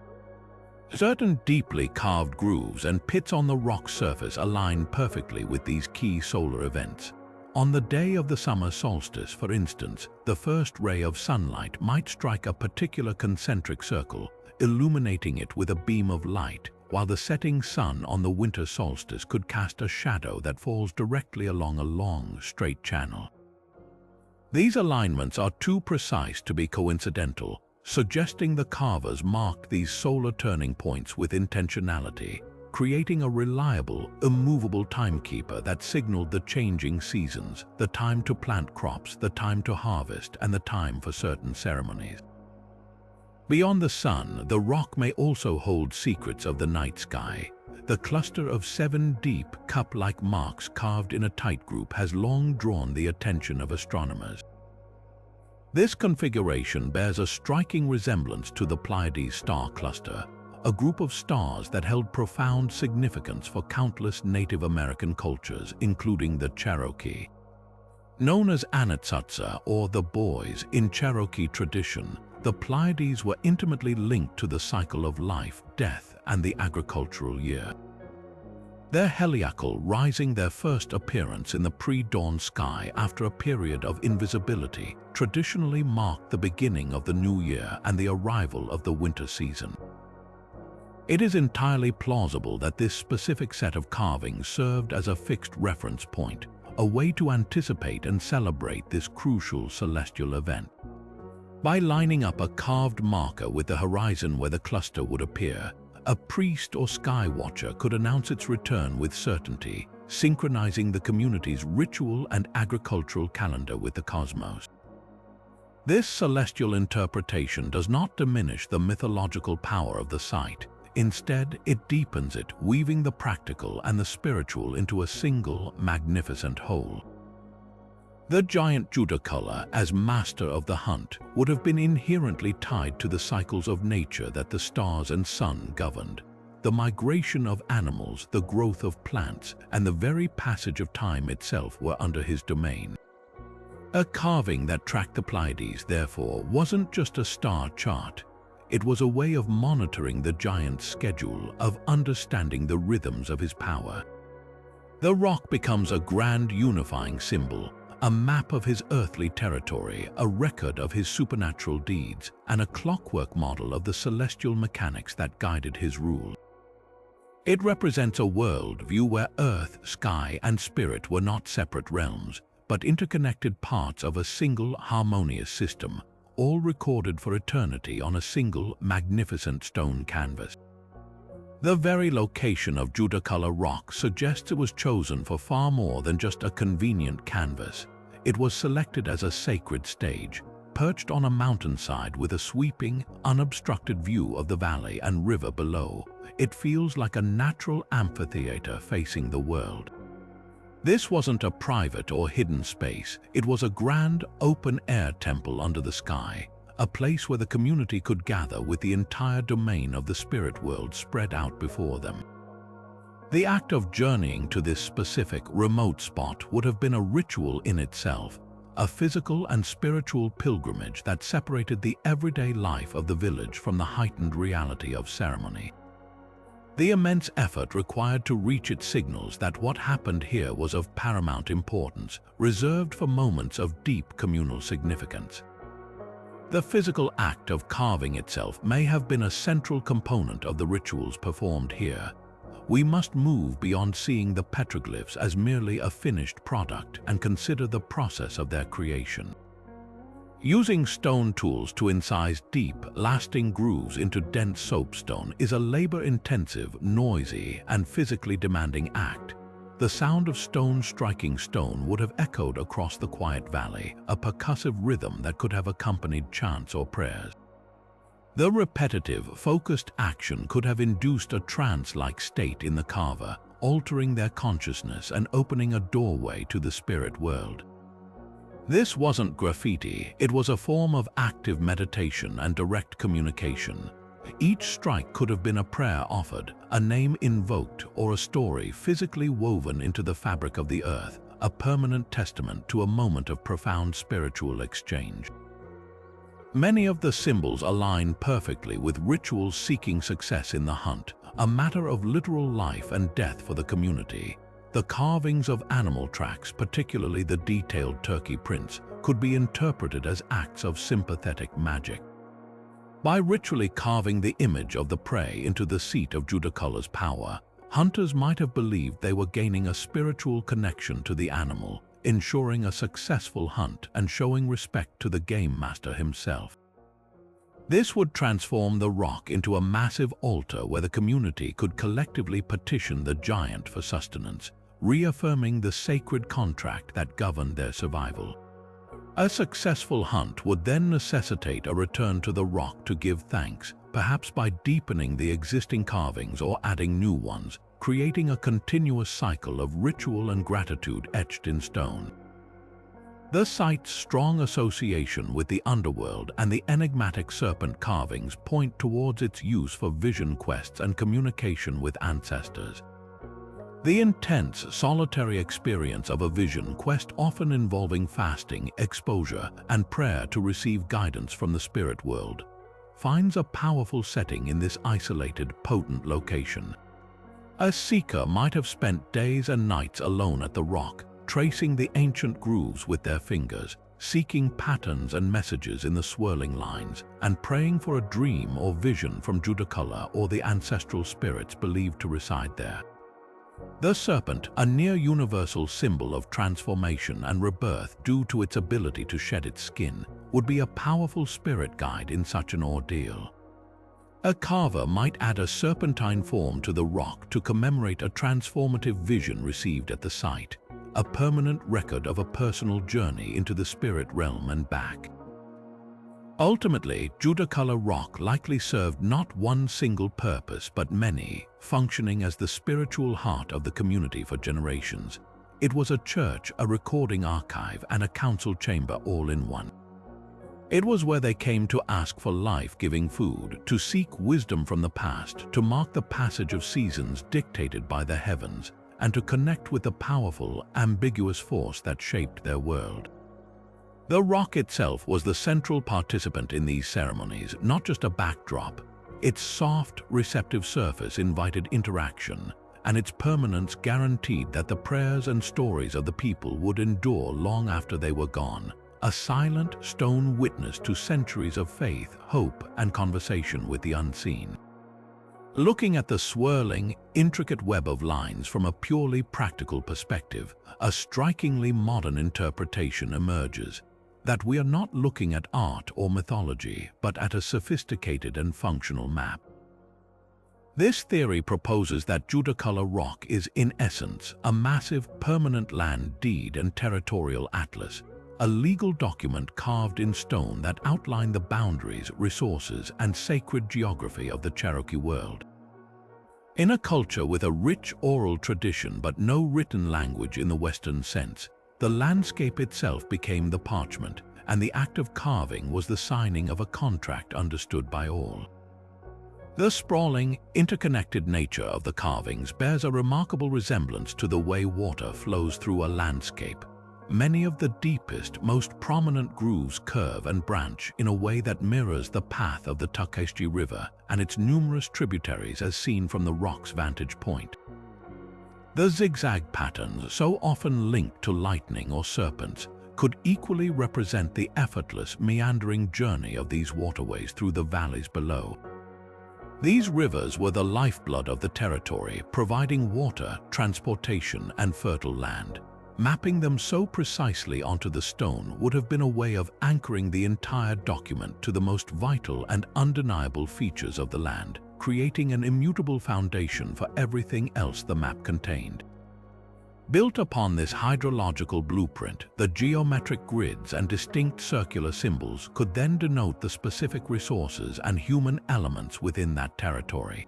A: Certain deeply carved grooves and pits on the rock surface align perfectly with these key solar events. On the day of the summer solstice, for instance, the first ray of sunlight might strike a particular concentric circle, illuminating it with a beam of light, while the setting sun on the winter solstice could cast a shadow that falls directly along a long, straight channel. These alignments are too precise to be coincidental, suggesting the carvers marked these solar turning points with intentionality, creating a reliable, immovable timekeeper that signaled the changing seasons, the time to plant crops, the time to harvest, and the time for certain ceremonies. Beyond the sun, the rock may also hold secrets of the night sky. The cluster of 7 deep, cup-like marks carved in a tight group has long drawn the attention of astronomers. This configuration bears a striking resemblance to the Pleiades star cluster, a group of stars that held profound significance for countless Native American cultures, including the Cherokee. Known as Anatsatsa, or the Boys, in Cherokee tradition, the Pleiades were intimately linked to the cycle of life, death, and the agricultural year. Their heliacal rising their first appearance in the pre-dawn sky after a period of invisibility traditionally marked the beginning of the new year and the arrival of the winter season. It is entirely plausible that this specific set of carvings served as a fixed reference point, a way to anticipate and celebrate this crucial celestial event. By lining up a carved marker with the horizon where the cluster would appear, a priest or sky watcher could announce its return with certainty, synchronizing the community's ritual and agricultural calendar with the cosmos. This celestial interpretation does not diminish the mythological power of the site. Instead, it deepens it, weaving the practical and the spiritual into a single, magnificent whole. The giant Judaculla, as master of the hunt, would have been inherently tied to the cycles of nature that the stars and sun governed. The migration of animals, the growth of plants, and the very passage of time itself were under his domain. A carving that tracked the Pleiades, therefore, wasn't just a star chart. It was a way of monitoring the giant's schedule, of understanding the rhythms of his power. The rock becomes a grand unifying symbol, a map of his earthly territory, a record of his supernatural deeds, and a clockwork model of the celestial mechanics that guided his rule. It represents a world view where earth, sky, and spirit were not separate realms, but interconnected parts of a single harmonious system, all recorded for eternity on a single magnificent stone canvas. The very location of Judaculla Rocks suggests it was chosen for far more than just a convenient canvas. It was selected as a sacred stage, perched on a mountainside with a sweeping, unobstructed view of the valley and river below. It feels like a natural amphitheater facing the world. This wasn't a private or hidden space. It was a grand, open-air temple under the sky, a place where the community could gather with the entire domain of the spirit world spread out before them. The act of journeying to this specific, remote spot would have been a ritual in itself, a physical and spiritual pilgrimage that separated the everyday life of the village from the heightened reality of ceremony. The immense effort required to reach it signals that what happened here was of paramount importance, reserved for moments of deep communal significance. The physical act of carving itself may have been a central component of the rituals performed here. We must move beyond seeing the petroglyphs as merely a finished product and consider the process of their creation. Using stone tools to incise deep, lasting grooves into dense soapstone is a labor-intensive, noisy, and physically demanding act. The sound of stone striking stone would have echoed across the quiet valley, a percussive rhythm that could have accompanied chants or prayers. The repetitive, focused action could have induced a trance-like state in the carver, altering their consciousness and opening a doorway to the spirit world. This wasn't graffiti, it was a form of active meditation and direct communication. Each strike could have been a prayer offered, a name invoked, or a story physically woven into the fabric of the earth, a permanent testament to a moment of profound spiritual exchange. Many of the symbols align perfectly with rituals seeking success in the hunt, a matter of literal life and death for the community. The carvings of animal tracks, particularly the detailed turkey prints, could be interpreted as acts of sympathetic magic. By ritually carving the image of the prey into the seat of Judaculla's power, hunters might have believed they were gaining a spiritual connection to the animal, ensuring a successful hunt and showing respect to the game master himself. This would transform the rock into a massive altar where the community could collectively petition the giant for sustenance, reaffirming the sacred contract that governed their survival. A successful hunt would then necessitate a return to the rock to give thanks, perhaps by deepening the existing carvings or adding new ones, creating a continuous cycle of ritual and gratitude etched in stone. The site's strong association with the underworld and the enigmatic serpent carvings point towards its use for vision quests and communication with ancestors. The intense, solitary experience of a vision quest, often involving fasting, exposure, and prayer to receive guidance from the spirit world, finds a powerful setting in this isolated, potent location. A seeker might have spent days and nights alone at the rock, tracing the ancient grooves with their fingers, seeking patterns and messages in the swirling lines, and praying for a dream or vision from Judaculla or the ancestral spirits believed to reside there. The serpent, a near-universal symbol of transformation and rebirth due to its ability to shed its skin, would be a powerful spirit guide in such an ordeal. A carver might add a serpentine form to the rock to commemorate a transformative vision received at the site, a permanent record of a personal journey into the spirit realm and back. Ultimately, Judaculla Rock likely served not one single purpose but many, functioning as the spiritual heart of the community for generations. It was a church, a recording archive, and a council chamber all in one. It was where they came to ask for life-giving food, to seek wisdom from the past, to mark the passage of seasons dictated by the heavens, and to connect with the powerful, ambiguous force that shaped their world. The rock itself was the central participant in these ceremonies, not just a backdrop. Its soft, receptive surface invited interaction, and its permanence guaranteed that the prayers and stories of the people would endure long after they were gone, a silent stone witness to centuries of faith, hope, and conversation with the unseen. Looking at the swirling, intricate web of lines from a purely practical perspective, a strikingly modern interpretation emerges, that we are not looking at art or mythology, but at a sophisticated and functional map. This theory proposes that Judaculla Rock is, in essence, a massive permanent land deed and territorial atlas, a legal document carved in stone that outlined the boundaries, resources, and sacred geography of the Cherokee world. In a culture with a rich oral tradition but no written language in the Western sense, the landscape itself became the parchment, and the act of carving was the signing of a contract understood by all. The sprawling, interconnected nature of the carvings bears a remarkable resemblance to the way water flows through a landscape. Many of the deepest, most prominent grooves curve and branch in a way that mirrors the path of the Decoding River and its numerous tributaries as seen from the rock's vantage point. The zigzag patterns, so often linked to lightning or serpents, could equally represent the effortless, meandering journey of these waterways through the valleys below. These rivers were the lifeblood of the territory, providing water, transportation, and fertile land. Mapping them so precisely onto the stone would have been a way of anchoring the entire document to the most vital and undeniable features of the land, creating an immutable foundation for everything else the map contained. Built upon this hydrological blueprint, the geometric grids and distinct circular symbols could then denote the specific resources and human elements within that territory.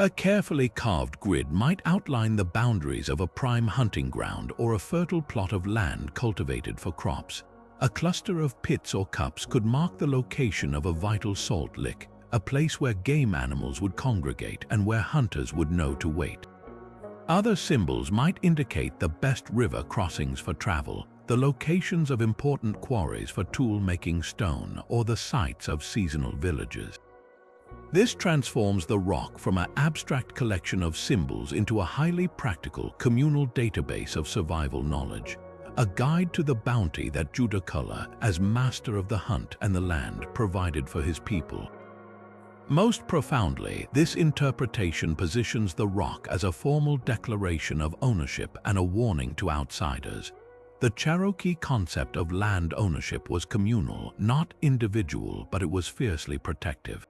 A: A carefully carved grid might outline the boundaries of a prime hunting ground or a fertile plot of land cultivated for crops. A cluster of pits or cups could mark the location of a vital salt lick, a place where game animals would congregate and where hunters would know to wait. Other symbols might indicate the best river crossings for travel, the locations of important quarries for tool-making stone, or the sites of seasonal villages. This transforms the rock from an abstract collection of symbols into a highly practical, communal database of survival knowledge, a guide to the bounty that Judaculla, as master of the hunt and the land, provided for his people. Most profoundly, this interpretation positions the rock as a formal declaration of ownership and a warning to outsiders. The Cherokee concept of land ownership was communal, not individual, but it was fiercely protective.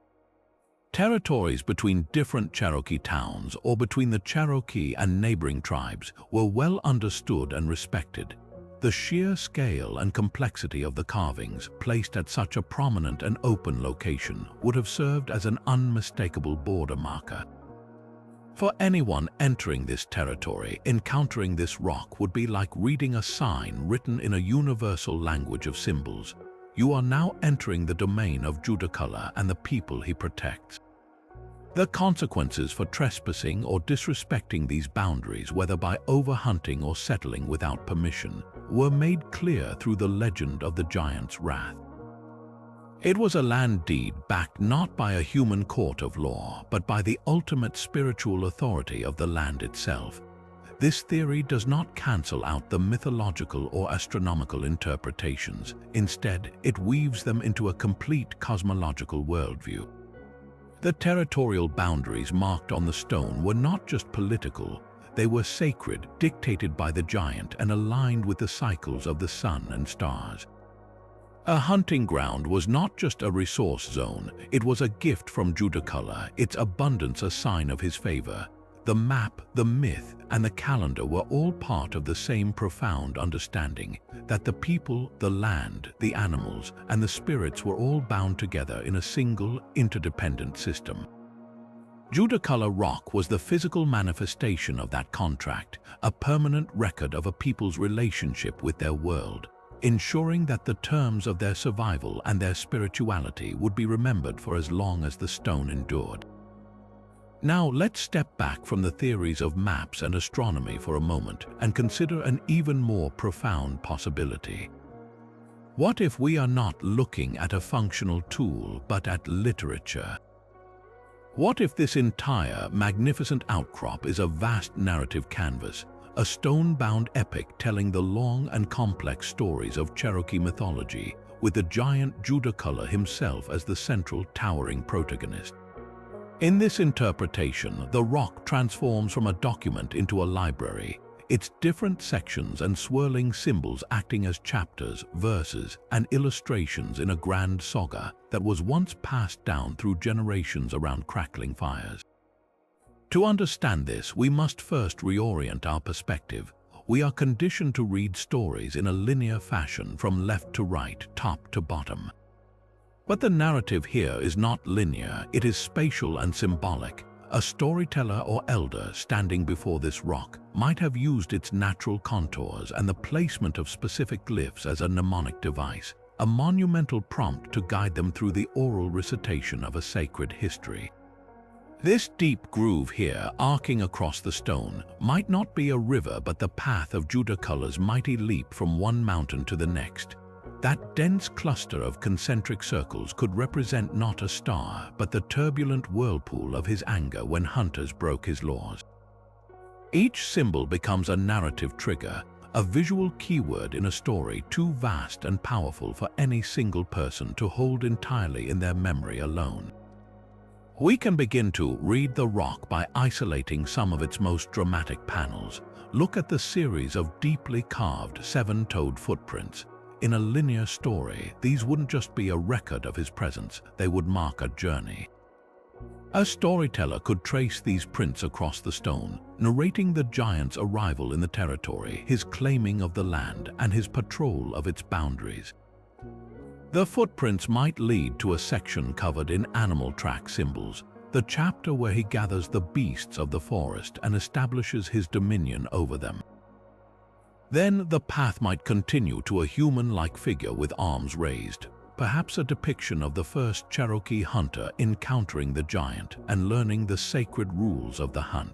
A: Territories between different Cherokee towns or between the Cherokee and neighboring tribes were well understood and respected. The sheer scale and complexity of the carvings, placed at such a prominent and open location, would have served as an unmistakable border marker. For anyone entering this territory, encountering this rock would be like reading a sign written in a universal language of symbols. You are now entering the domain of Judaculla and the people he protects. The consequences for trespassing or disrespecting these boundaries, whether by overhunting or settling without permission, were made clear through the legend of the giant's wrath. It was a land deed backed not by a human court of law, but by the ultimate spiritual authority of the land itself. This theory does not cancel out the mythological or astronomical interpretations. Instead, it weaves them into a complete cosmological worldview. The territorial boundaries marked on the stone were not just political, they were sacred, dictated by the giant and aligned with the cycles of the sun and stars. A hunting ground was not just a resource zone, it was a gift from Judaculla, its abundance a sign of his favor. The map, the myth, and the calendar were all part of the same profound understanding that the people, the land, the animals, and the spirits were all bound together in a single, interdependent system. Judaculla Rock was the physical manifestation of that contract, a permanent record of a people's relationship with their world, ensuring that the terms of their survival and their spirituality would be remembered for as long as the stone endured. Now let's step back from the theories of maps and astronomy for a moment and consider an even more profound possibility. What if we are not looking at a functional tool but at literature? What if this entire magnificent outcrop is a vast narrative canvas, a stone-bound epic telling the long and complex stories of Cherokee mythology, with the giant Judaculla himself as the central towering protagonist? In this interpretation, the rock transforms from a document into a library, its different sections and swirling symbols acting as chapters, verses, and illustrations in a grand saga that was once passed down through generations around crackling fires. To understand this, we must first reorient our perspective. We are conditioned to read stories in a linear fashion from left to right, top to bottom. But the narrative here is not linear, it is spatial and symbolic. A storyteller or elder standing before this rock might have used its natural contours and the placement of specific glyphs as a mnemonic device, a monumental prompt to guide them through the oral recitation of a sacred history. This deep groove here, arcing across the stone, might not be a river but the path of Judaculla's mighty leap from one mountain to the next. That dense cluster of concentric circles could represent not a star, but the turbulent whirlpool of his anger when hunters broke his laws. Each symbol becomes a narrative trigger, a visual keyword in a story too vast and powerful for any single person to hold entirely in their memory alone. We can begin to read the rock by isolating some of its most dramatic panels. Look at the series of deeply carved seven-toed footprints. In a linear story, these wouldn't just be a record of his presence, they would mark a journey. A storyteller could trace these prints across the stone, narrating the giant's arrival in the territory, his claiming of the land, and his patrol of its boundaries. The footprints might lead to a section covered in animal track symbols, the chapter where he gathers the beasts of the forest and establishes his dominion over them. Then the path might continue to a human-like figure with arms raised, perhaps a depiction of the first Cherokee hunter encountering the giant and learning the sacred rules of the hunt.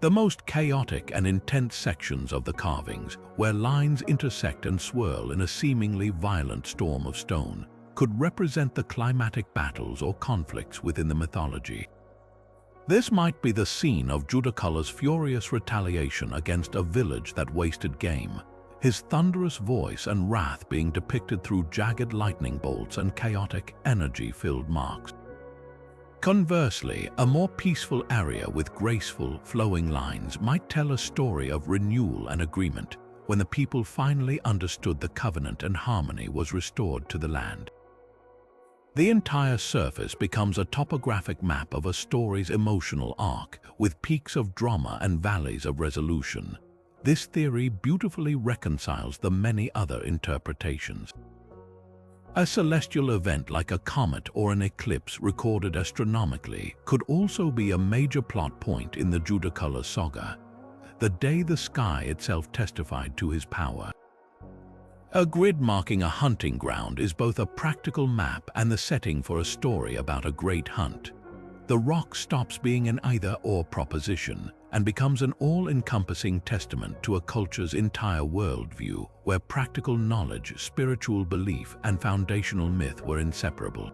A: The most chaotic and intense sections of the carvings, where lines intersect and swirl in a seemingly violent storm of stone, could represent the climatic battles or conflicts within the mythology. This might be the scene of Judaculla's furious retaliation against a village that wasted game, his thunderous voice and wrath being depicted through jagged lightning bolts and chaotic, energy-filled marks. Conversely, a more peaceful area with graceful, flowing lines might tell a story of renewal and agreement, when the people finally understood the covenant and harmony was restored to the land. The entire surface becomes a topographic map of a story's emotional arc, with peaks of drama and valleys of resolution. This theory beautifully reconciles the many other interpretations. A celestial event like a comet or an eclipse recorded astronomically could also be a major plot point in the Judaculla saga, the day the sky itself testified to his power. A grid marking a hunting ground is both a practical map and the setting for a story about a great hunt. The rock stops being an either-or proposition and becomes an all-encompassing testament to a culture's entire worldview, where practical knowledge, spiritual belief, and foundational myth were inseparable.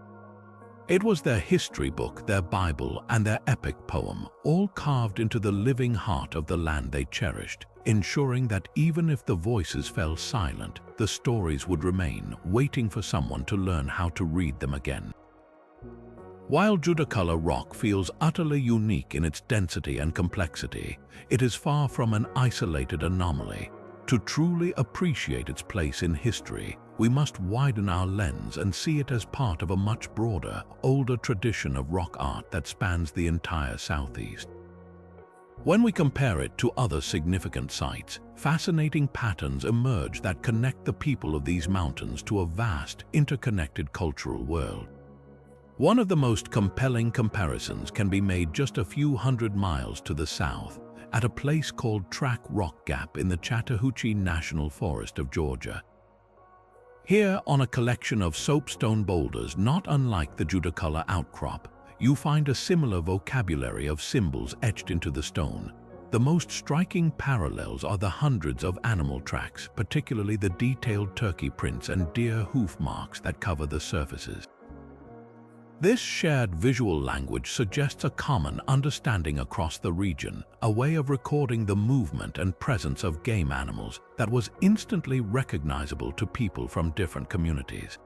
A: It was their history book, their Bible, and their epic poem, all carved into the living heart of the land they cherished, ensuring that even if the voices fell silent, the stories would remain, waiting for someone to learn how to read them again. While Judaculla Rock feels utterly unique in its density and complexity, it is far from an isolated anomaly. To truly appreciate its place in history, we must widen our lens and see it as part of a much broader, older tradition of rock art that spans the entire Southeast. When we compare it to other significant sites, fascinating patterns emerge that connect the people of these mountains to a vast, interconnected cultural world. One of the most compelling comparisons can be made just a few hundred miles to the south, at a place called Track Rock Gap in the Chattahoochee National Forest of Georgia. Here, on a collection of soapstone boulders not unlike the Judaculla outcrop, you find a similar vocabulary of symbols etched into the stone. The most striking parallels are the hundreds of animal tracks, particularly the detailed turkey prints and deer hoof marks that cover the surfaces. This shared visual language suggests a common understanding across the region, a way of recording the movement and presence of game animals that was instantly recognizable to people from different communities.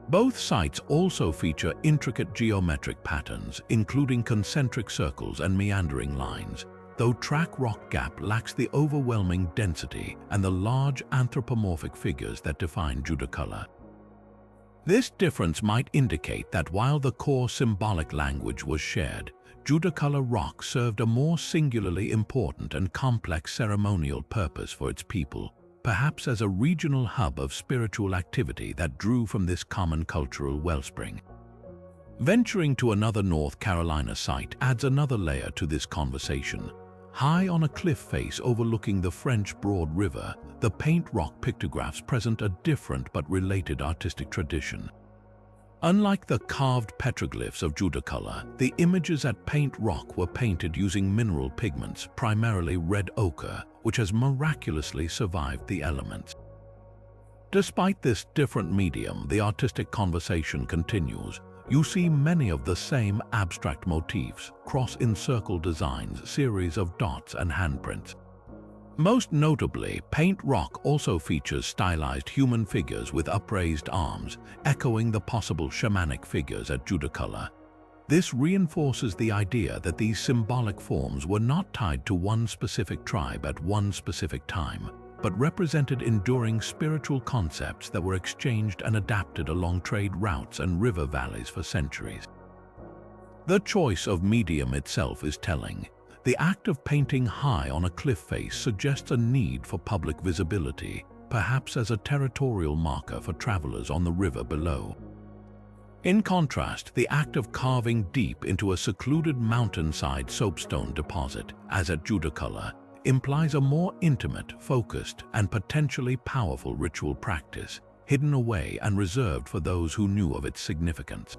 A: Both sites also feature intricate geometric patterns, including concentric circles and meandering lines, though Track Rock Gap lacks the overwhelming density and the large anthropomorphic figures that define Judaculla. This difference might indicate that while the core symbolic language was shared, Judaculla Rock served a more singularly important and complex ceremonial purpose for its people, perhaps as a regional hub of spiritual activity that drew from this common cultural wellspring. Venturing to another North Carolina site adds another layer to this conversation. High on a cliff face overlooking the French Broad River, the paint rock pictographs present a different but related artistic tradition. Unlike the carved petroglyphs of Judaculla, the images at Paint Rock were painted using mineral pigments, primarily red ochre, which has miraculously survived the elements. Despite this different medium, the artistic conversation continues. You see many of the same abstract motifs, cross-in-circle designs, series of dots and handprints. Most notably, Paint Rock also features stylized human figures with upraised arms, echoing the possible shamanic figures at Judaculla. This reinforces the idea that these symbolic forms were not tied to one specific tribe at one specific time, but represented enduring spiritual concepts that were exchanged and adapted along trade routes and river valleys for centuries. The choice of medium itself is telling. The act of painting high on a cliff face suggests a need for public visibility, perhaps as a territorial marker for travelers on the river below. In contrast, the act of carving deep into a secluded mountainside soapstone deposit, as at Judaculla, implies a more intimate, focused, and potentially powerful ritual practice, hidden away and reserved for those who knew of its significance.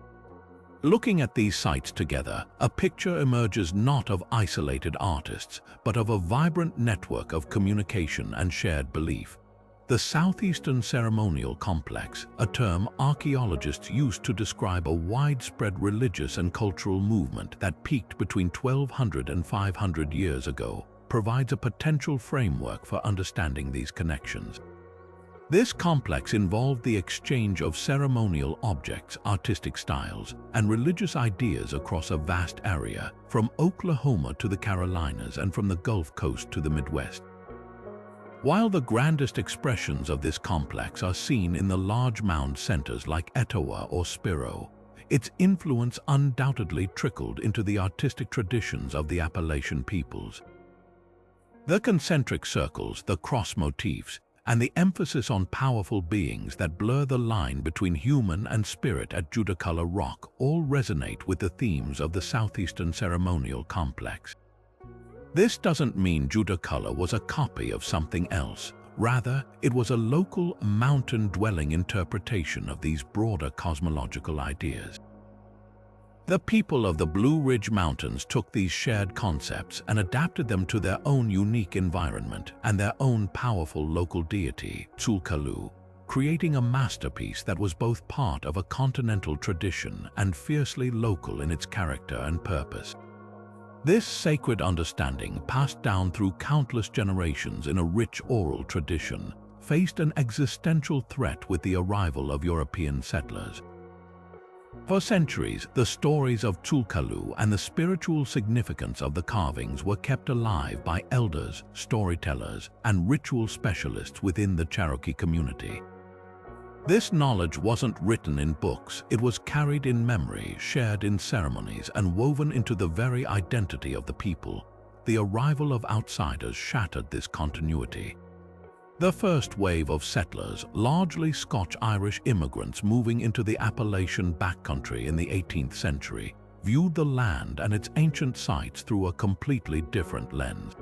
A: Looking at these sites together, a picture emerges not of isolated artists, but of a vibrant network of communication and shared belief. The Southeastern Ceremonial Complex, a term archaeologists use to describe a widespread religious and cultural movement that peaked between 1200 and 500 years ago, provides a potential framework for understanding these connections. This complex involved the exchange of ceremonial objects, artistic styles, and religious ideas across a vast area, from Oklahoma to the Carolinas and from the Gulf Coast to the Midwest. While the grandest expressions of this complex are seen in the large mound centers like Etowah or Spiro, its influence undoubtedly trickled into the artistic traditions of the Appalachian peoples. The concentric circles, the cross motifs, and the emphasis on powerful beings that blur the line between human and spirit at Judaculla Rock all resonate with the themes of the Southeastern Ceremonial Complex. This doesn't mean Judaculla was a copy of something else. Rather, it was a local, mountain-dwelling interpretation of these broader cosmological ideas. The people of the Blue Ridge Mountains took these shared concepts and adapted them to their own unique environment and their own powerful local deity, Judaculla, creating a masterpiece that was both part of a continental tradition and fiercely local in its character and purpose. This sacred understanding, passed down through countless generations in a rich oral tradition, faced an existential threat with the arrival of European settlers. For centuries, the stories of Judaculla and the spiritual significance of the carvings were kept alive by elders, storytellers, and ritual specialists within the Cherokee community. This knowledge wasn't written in books, it was carried in memory, shared in ceremonies, and woven into the very identity of the people. The arrival of outsiders shattered this continuity. The first wave of settlers, largely Scotch-Irish immigrants moving into the Appalachian backcountry in the 18th century, viewed the land and its ancient sites through a completely different lens.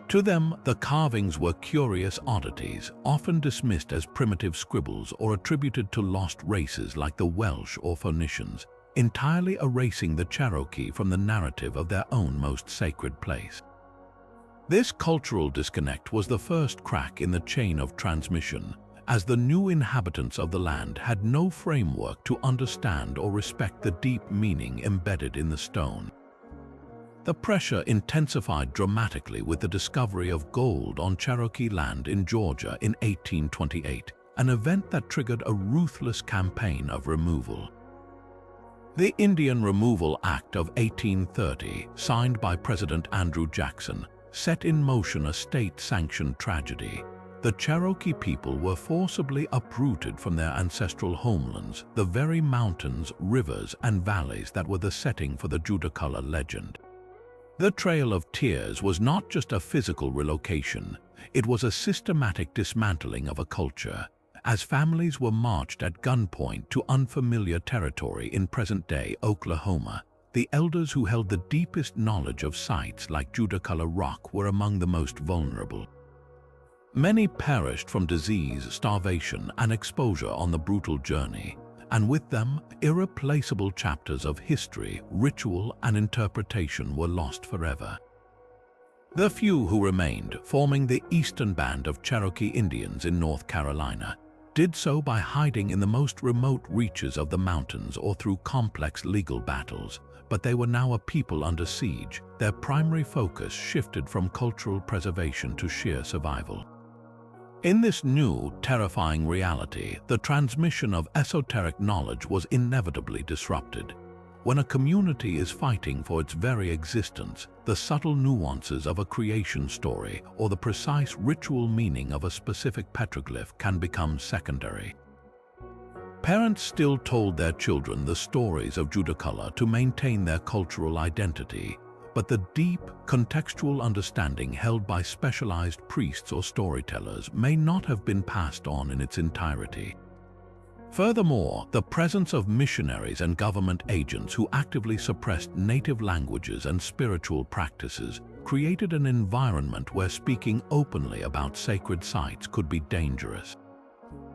A: To them, the carvings were curious oddities, often dismissed as primitive scribbles or attributed to lost races like the Welsh or Phoenicians, entirely erasing the Cherokee from the narrative of their own most sacred place. This cultural disconnect was the first crack in the chain of transmission, as the new inhabitants of the land had no framework to understand or respect the deep meaning embedded in the stone. The pressure intensified dramatically with the discovery of gold on Cherokee land in Georgia in 1828, an event that triggered a ruthless campaign of removal. The Indian Removal Act of 1830, signed by President Andrew Jackson, set in motion a state-sanctioned tragedy. The Cherokee people were forcibly uprooted from their ancestral homelands, the very mountains, rivers, and valleys that were the setting for the Judaculla legend. The Trail of Tears was not just a physical relocation, it was a systematic dismantling of a culture, as families were marched at gunpoint to unfamiliar territory in present-day Oklahoma. The elders who held the deepest knowledge of sites like Judaculla Rock were among the most vulnerable. Many perished from disease, starvation, and exposure on the brutal journey, and with them, irreplaceable chapters of history, ritual, and interpretation were lost forever. The few who remained, forming the Eastern Band of Cherokee Indians in North Carolina, did so by hiding in the most remote reaches of the mountains or through complex legal battles. But they were now a people under siege. Their primary focus shifted from cultural preservation to sheer survival. In this new, terrifying reality, the transmission of esoteric knowledge was inevitably disrupted. When a community is fighting for its very existence, the subtle nuances of a creation story or the precise ritual meaning of a specific petroglyph can become secondary. Parents still told their children the stories of Judaculla to maintain their cultural identity, but the deep, contextual understanding held by specialized priests or storytellers may not have been passed on in its entirety. Furthermore, the presence of missionaries and government agents who actively suppressed native languages and spiritual practices created an environment where speaking openly about sacred sites could be dangerous.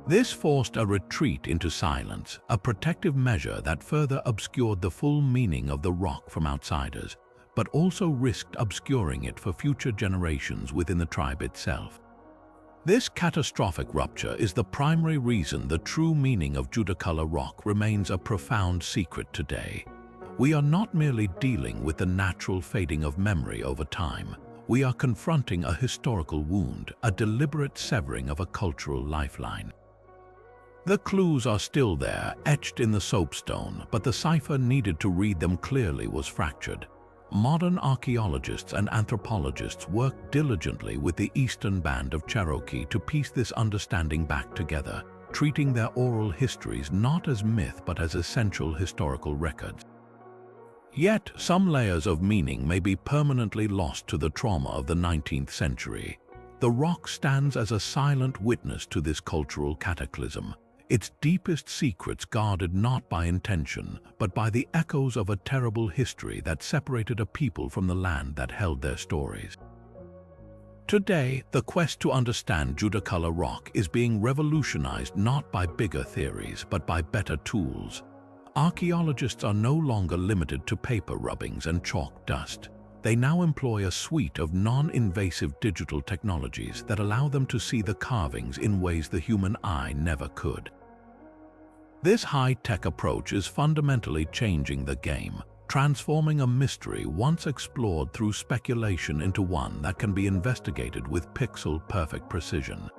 A: This forced a retreat into silence, a protective measure that further obscured the full meaning of the rock from outsiders, but also risked obscuring it for future generations within the tribe itself. This catastrophic rupture is the primary reason the true meaning of Judaculla Rock remains a profound secret today. We are not merely dealing with the natural fading of memory over time. We are confronting a historical wound, a deliberate severing of a cultural lifeline. The clues are still there, etched in the soapstone, but the cipher needed to read them clearly was fractured. Modern archaeologists and anthropologists work diligently with the eastern band of Cherokee to piece this understanding back together, treating their oral histories not as myth but as essential historical records. Yet, some layers of meaning may be permanently lost to the trauma of the 19th century. The rock stands as a silent witness to this cultural cataclysm, its deepest secrets guarded not by intention, but by the echoes of a terrible history that separated a people from the land that held their stories. Today, the quest to understand Judaculla Rock is being revolutionized not by bigger theories, but by better tools. Archaeologists are no longer limited to paper rubbings and chalk dust. They now employ a suite of non-invasive digital technologies that allow them to see the carvings in ways the human eye never could. This high-tech approach is fundamentally changing the game, transforming a mystery once explored through speculation into one that can be investigated with pixel-perfect precision.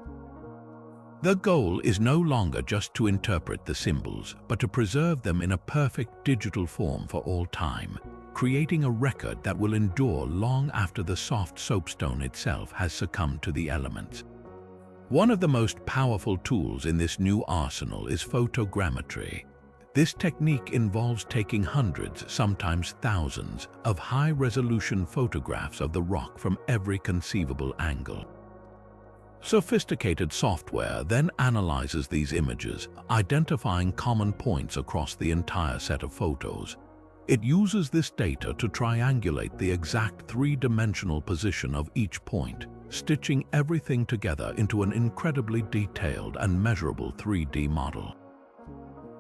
A: The goal is no longer just to interpret the symbols, but to preserve them in a perfect digital form for all time, creating a record that will endure long after the soft soapstone itself has succumbed to the elements. One of the most powerful tools in this new arsenal is photogrammetry. This technique involves taking hundreds, sometimes thousands, of high-resolution photographs of the rock from every conceivable angle. Sophisticated software then analyzes these images, identifying common points across the entire set of photos. It uses this data to triangulate the exact three-dimensional position of each point, stitching everything together into an incredibly detailed and measurable 3D model.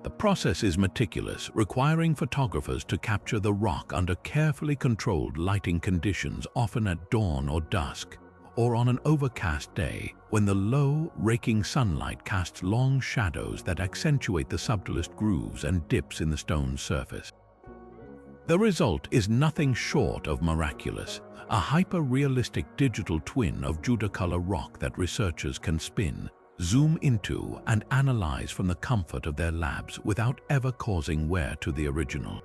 A: The process is meticulous, requiring photographers to capture the rock under carefully controlled lighting conditions, often at dawn or dusk, or on an overcast day when the low, raking sunlight casts long shadows that accentuate the subtlest grooves and dips in the stone's surface. The result is nothing short of miraculous, a hyper-realistic digital twin of Judaculla Rock that researchers can spin, zoom into, and analyze from the comfort of their labs without ever causing wear to the original.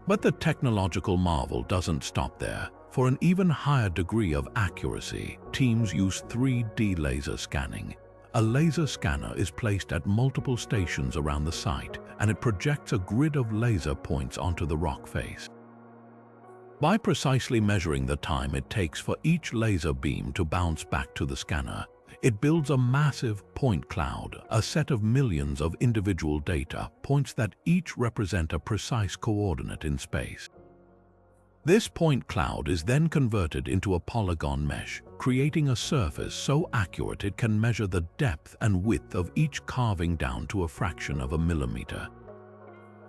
A: But the technological marvel doesn't stop there. For an even higher degree of accuracy, teams use 3D laser scanning. A laser scanner is placed at multiple stations around the site, and it projects a grid of laser points onto the rock face. By precisely measuring the time it takes for each laser beam to bounce back to the scanner, it builds a massive point cloud, a set of millions of individual data points that each represent a precise coordinate in space. This point cloud is then converted into a polygon mesh, creating a surface so accurate it can measure the depth and width of each carving down to a fraction of a millimeter.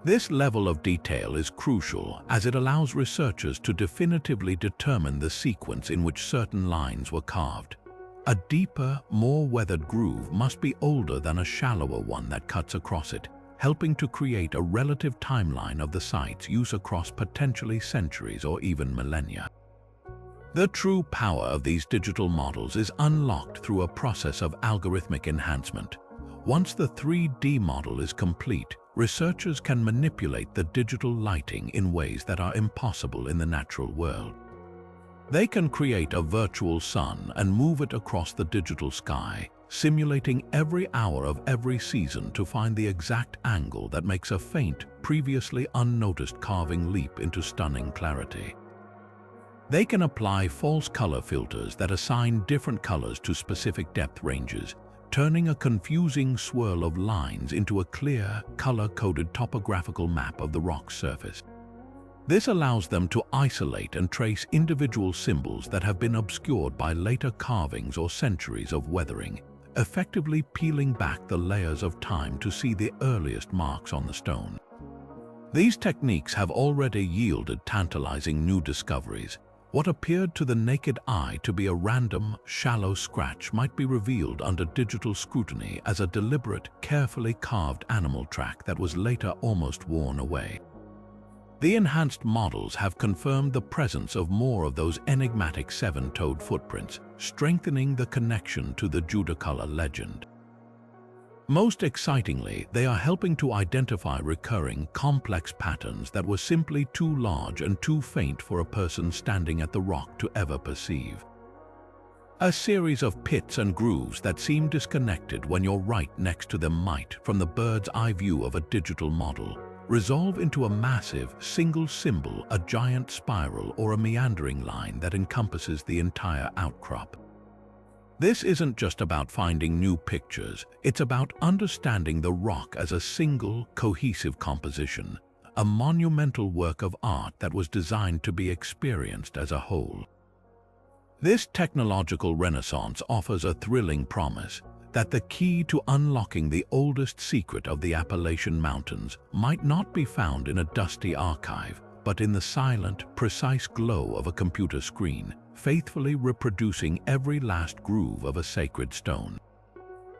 A: This level of detail is crucial as it allows researchers to definitively determine the sequence in which certain lines were carved. A deeper, more weathered groove must be older than a shallower one that cuts across it, helping to create a relative timeline of the site's use across potentially centuries or even millennia. The true power of these digital models is unlocked through a process of algorithmic enhancement. Once the 3D model is complete, researchers can manipulate the digital lighting in ways that are impossible in the natural world. They can create a virtual sun and move it across the digital sky, simulating every hour of every season to find the exact angle that makes a faint, previously unnoticed carving leap into stunning clarity. They can apply false color filters that assign different colors to specific depth ranges, turning a confusing swirl of lines into a clear, color-coded topographical map of the rock's surface. This allows them to isolate and trace individual symbols that have been obscured by later carvings or centuries of weathering, effectively peeling back the layers of time to see the earliest marks on the stone. These techniques have already yielded tantalizing new discoveries. What appeared to the naked eye to be a random, shallow scratch might be revealed under digital scrutiny as a deliberate, carefully carved animal track that was later almost worn away. The enhanced models have confirmed the presence of more of those enigmatic seven-toed footprints, strengthening the connection to the Judaculla legend. Most excitingly, they are helping to identify recurring, complex patterns that were simply too large and too faint for a person standing at the rock to ever perceive. A series of pits and grooves that seem disconnected when you're right next to them might, from the bird's eye view of a digital model, resolve into a massive, single symbol, a giant spiral, or a meandering line that encompasses the entire outcrop. This isn't just about finding new pictures, it's about understanding the rock as a single, cohesive composition, a monumental work of art that was designed to be experienced as a whole. This technological renaissance offers a thrilling promise that the key to unlocking the oldest secret of the Appalachian Mountains might not be found in a dusty archive, but in the silent, precise glow of a computer screen, faithfully reproducing every last groove of a sacred stone.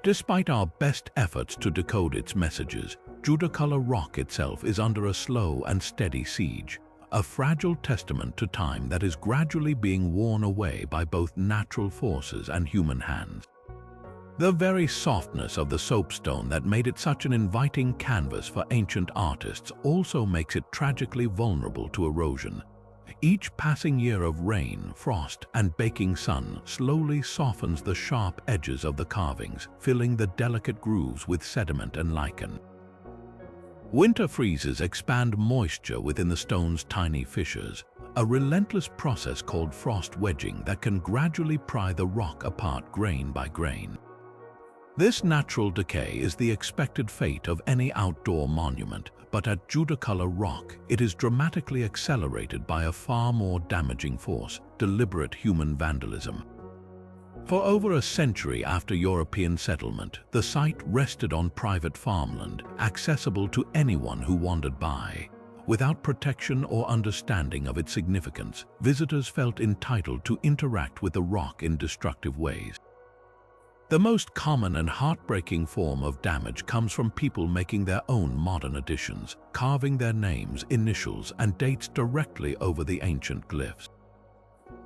A: Despite our best efforts to decode its messages, Judaculla Rock itself is under a slow and steady siege, a fragile testament to time that is gradually being worn away by both natural forces and human hands. The very softness of the soapstone that made it such an inviting canvas for ancient artists also makes it tragically vulnerable to erosion. Each passing year of rain, frost, and baking sun slowly softens the sharp edges of the carvings, filling the delicate grooves with sediment and lichen. Winter freezes expand moisture within the stone's tiny fissures, a relentless process called frost wedging that can gradually pry the rock apart grain by grain. This natural decay is the expected fate of any outdoor monument, but at Judaculla Rock, it is dramatically accelerated by a far more damaging force: deliberate human vandalism. For over a century after European settlement, the site rested on private farmland, accessible to anyone who wandered by. Without protection or understanding of its significance, visitors felt entitled to interact with the rock in destructive ways. The most common and heartbreaking form of damage comes from people making their own modern additions, carving their names, initials, and dates directly over the ancient glyphs.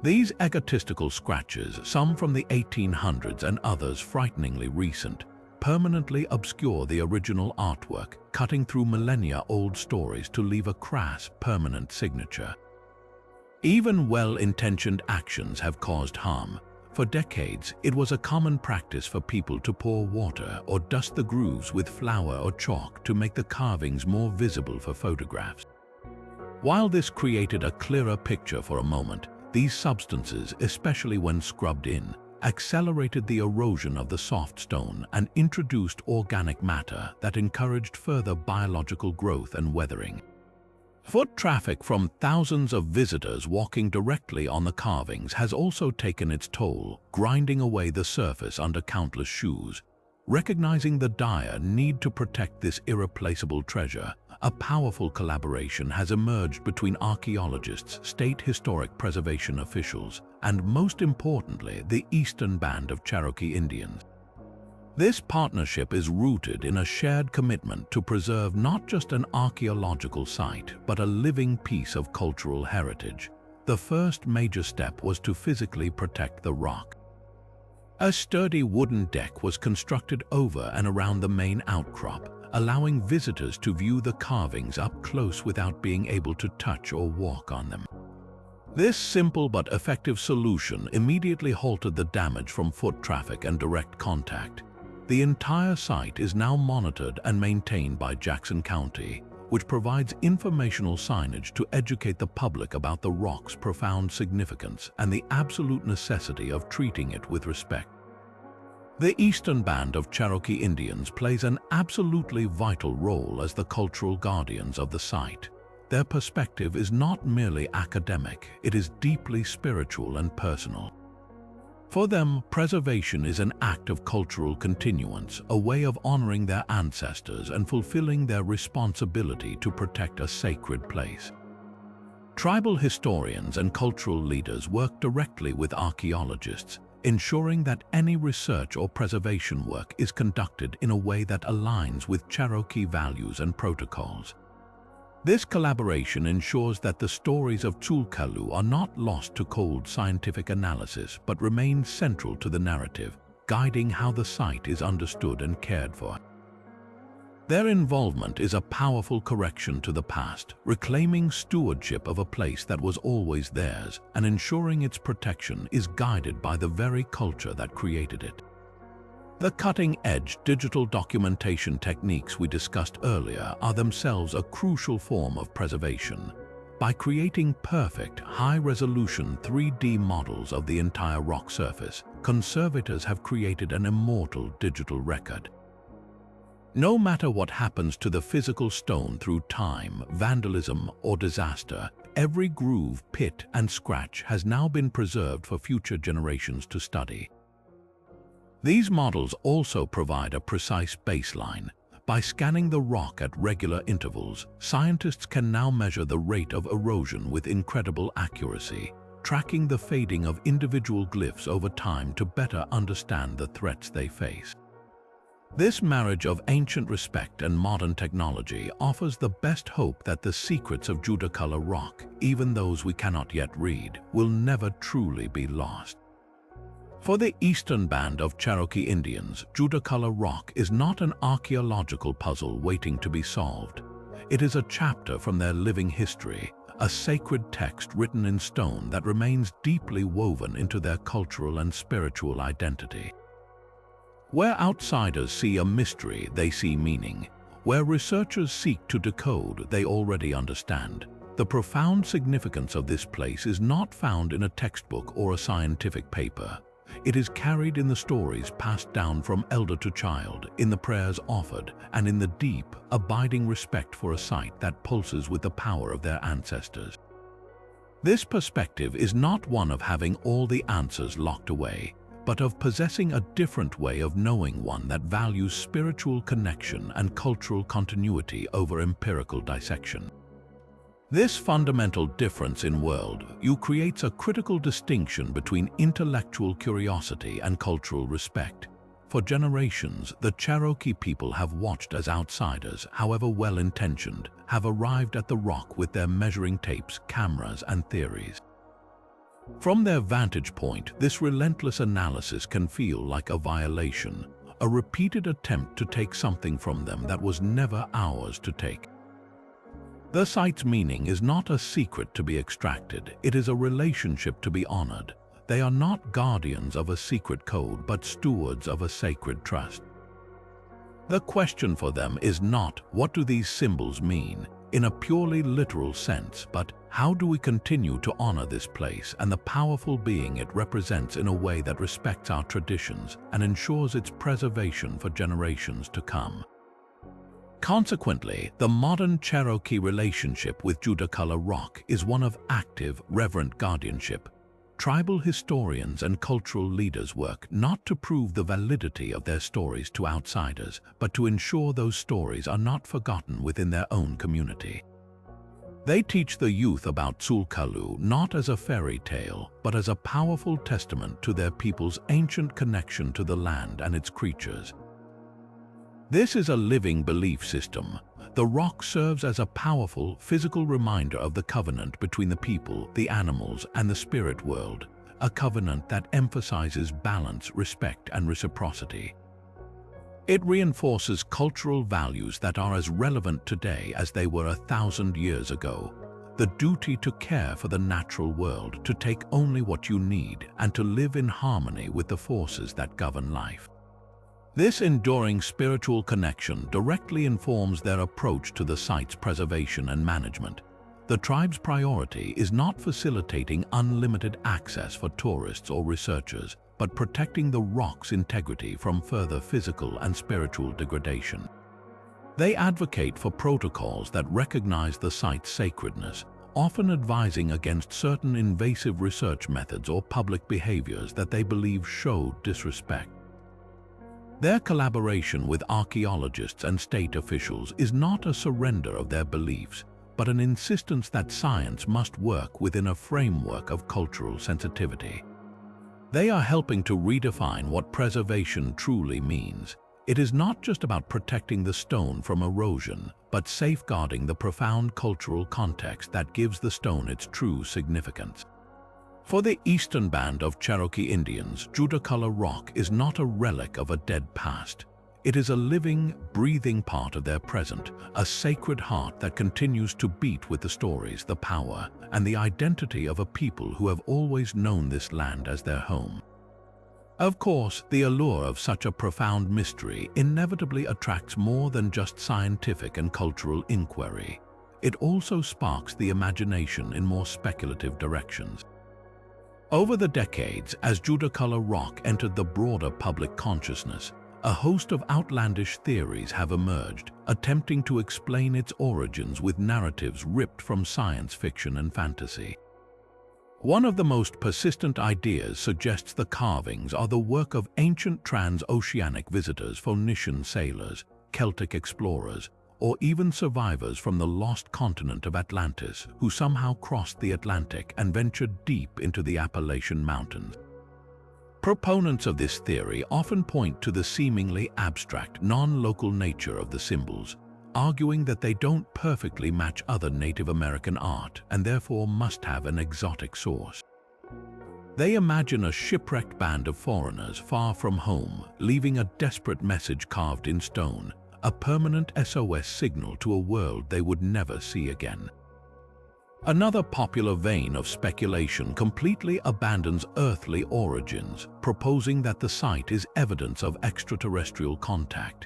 A: These egotistical scratches, some from the 1800s and others frighteningly recent, permanently obscure the original artwork, cutting through millennia-old stories to leave a crass, permanent signature. Even well-intentioned actions have caused harm. For decades, it was a common practice for people to pour water or dust the grooves with flour or chalk to make the carvings more visible for photographs. While this created a clearer picture for a moment, these substances, especially when scrubbed in, accelerated the erosion of the soft stone and introduced organic matter that encouraged further biological growth and weathering. Foot traffic from thousands of visitors walking directly on the carvings has also taken its toll, grinding away the surface under countless shoes. Recognizing the dire need to protect this irreplaceable treasure, a powerful collaboration has emerged between archaeologists, state historic preservation officials, and most importantly, the Eastern Band of Cherokee Indians. This partnership is rooted in a shared commitment to preserve not just an archaeological site, but a living piece of cultural heritage. The first major step was to physically protect the rock. A sturdy wooden deck was constructed over and around the main outcrop, allowing visitors to view the carvings up close without being able to touch or walk on them. This simple but effective solution immediately halted the damage from foot traffic and direct contact. The entire site is now monitored and maintained by Jackson County, which provides informational signage to educate the public about the rock's profound significance and the absolute necessity of treating it with respect. The eastern band of Cherokee Indians plays an absolutely vital role as the cultural guardians of the site. Their perspective is not merely academic, it is deeply spiritual and personal. For them, preservation is an act of cultural continuance, a way of honoring their ancestors and fulfilling their responsibility to protect a sacred place. Tribal historians and cultural leaders work directly with archaeologists, ensuring that any research or preservation work is conducted in a way that aligns with Cherokee values and protocols. This collaboration ensures that the stories of Judaculla are not lost to cold scientific analysis but remain central to the narrative, guiding how the site is understood and cared for. Their involvement is a powerful correction to the past, reclaiming stewardship of a place that was always theirs and ensuring its protection is guided by the very culture that created it. The cutting-edge digital documentation techniques we discussed earlier are themselves a crucial form of preservation. By creating perfect, high-resolution 3D models of the entire rock surface, conservators have created an immortal digital record. No matter what happens to the physical stone through time, vandalism, or disaster, every groove, pit, and scratch has now been preserved for future generations to study. These models also provide a precise baseline. By scanning the rock at regular intervals, scientists can now measure the rate of erosion with incredible accuracy, tracking the fading of individual glyphs over time to better understand the threats they face. This marriage of ancient respect and modern technology offers the best hope that the secrets of Judaculla Rock, even those we cannot yet read, will never truly be lost. For the eastern band of Cherokee Indians, Judaculla Rock is not an archaeological puzzle waiting to be solved. It is a chapter from their living history, a sacred text written in stone that remains deeply woven into their cultural and spiritual identity. Where outsiders see a mystery, they see meaning. Where researchers seek to decode, they already understand. The profound significance of this place is not found in a textbook or a scientific paper. It is carried in the stories passed down from elder to child, in the prayers offered, and in the deep, abiding respect for a site that pulses with the power of their ancestors. This perspective is not one of having all the answers locked away, but of possessing a different way of knowing, one that values spiritual connection and cultural continuity over empirical dissection. This fundamental difference in worldview creates a critical distinction between intellectual curiosity and cultural respect. For generations, the Cherokee people have watched as outsiders, however well-intentioned, have arrived at the rock with their measuring tapes, cameras, and theories. From their vantage point, this relentless analysis can feel like a violation, a repeated attempt to take something from them that was never ours to take. The site's meaning is not a secret to be extracted, it is a relationship to be honored. They are not guardians of a secret code, but stewards of a sacred trust. The question for them is not, what do these symbols mean, in a purely literal sense, but how do we continue to honor this place and the powerful being it represents in a way that respects our traditions and ensures its preservation for generations to come. Consequently, the modern Cherokee relationship with Judaculla Rock is one of active, reverent guardianship. Tribal historians and cultural leaders work not to prove the validity of their stories to outsiders, but to ensure those stories are not forgotten within their own community. They teach the youth about Judaculla not as a fairy tale, but as a powerful testament to their people's ancient connection to the land and its creatures. This is a living belief system. The rock serves as a powerful, physical reminder of the covenant between the people, the animals, and the spirit world, a covenant that emphasizes balance, respect, and reciprocity. It reinforces cultural values that are as relevant today as they were 1,000 years ago. The duty to care for the natural world, to take only what you need, and to live in harmony with the forces that govern life. This enduring spiritual connection directly informs their approach to the site's preservation and management. The tribe's priority is not facilitating unlimited access for tourists or researchers, but protecting the rock's integrity from further physical and spiritual degradation. They advocate for protocols that recognize the site's sacredness, often advising against certain invasive research methods or public behaviors that they believe show disrespect. Their collaboration with archaeologists and state officials is not a surrender of their beliefs, but an insistence that science must work within a framework of cultural sensitivity. They are helping to redefine what preservation truly means. It is not just about protecting the stone from erosion, but safeguarding the profound cultural context that gives the stone its true significance. For the eastern band of Cherokee Indians, Judaculla Rock is not a relic of a dead past. It is a living, breathing part of their present, a sacred heart that continues to beat with the stories, the power, and the identity of a people who have always known this land as their home. Of course, the allure of such a profound mystery inevitably attracts more than just scientific and cultural inquiry. It also sparks the imagination in more speculative directions. Over the decades, as Judaculla Rock entered the broader public consciousness, a host of outlandish theories have emerged, attempting to explain its origins with narratives ripped from science fiction and fantasy. One of the most persistent ideas suggests the carvings are the work of ancient transoceanic visitors, Phoenician sailors, Celtic explorers, or even survivors from the lost continent of Atlantis who somehow crossed the Atlantic and ventured deep into the Appalachian mountains. Proponents of this theory often point to the seemingly abstract, non-local nature of the symbols, arguing that they don't perfectly match other Native American art and therefore must have an exotic source. They imagine a shipwrecked band of foreigners far from home, leaving a desperate message carved in stone, a permanent SOS signal to a world they would never see again. Another popular vein of speculation completely abandons earthly origins, proposing that the site is evidence of extraterrestrial contact.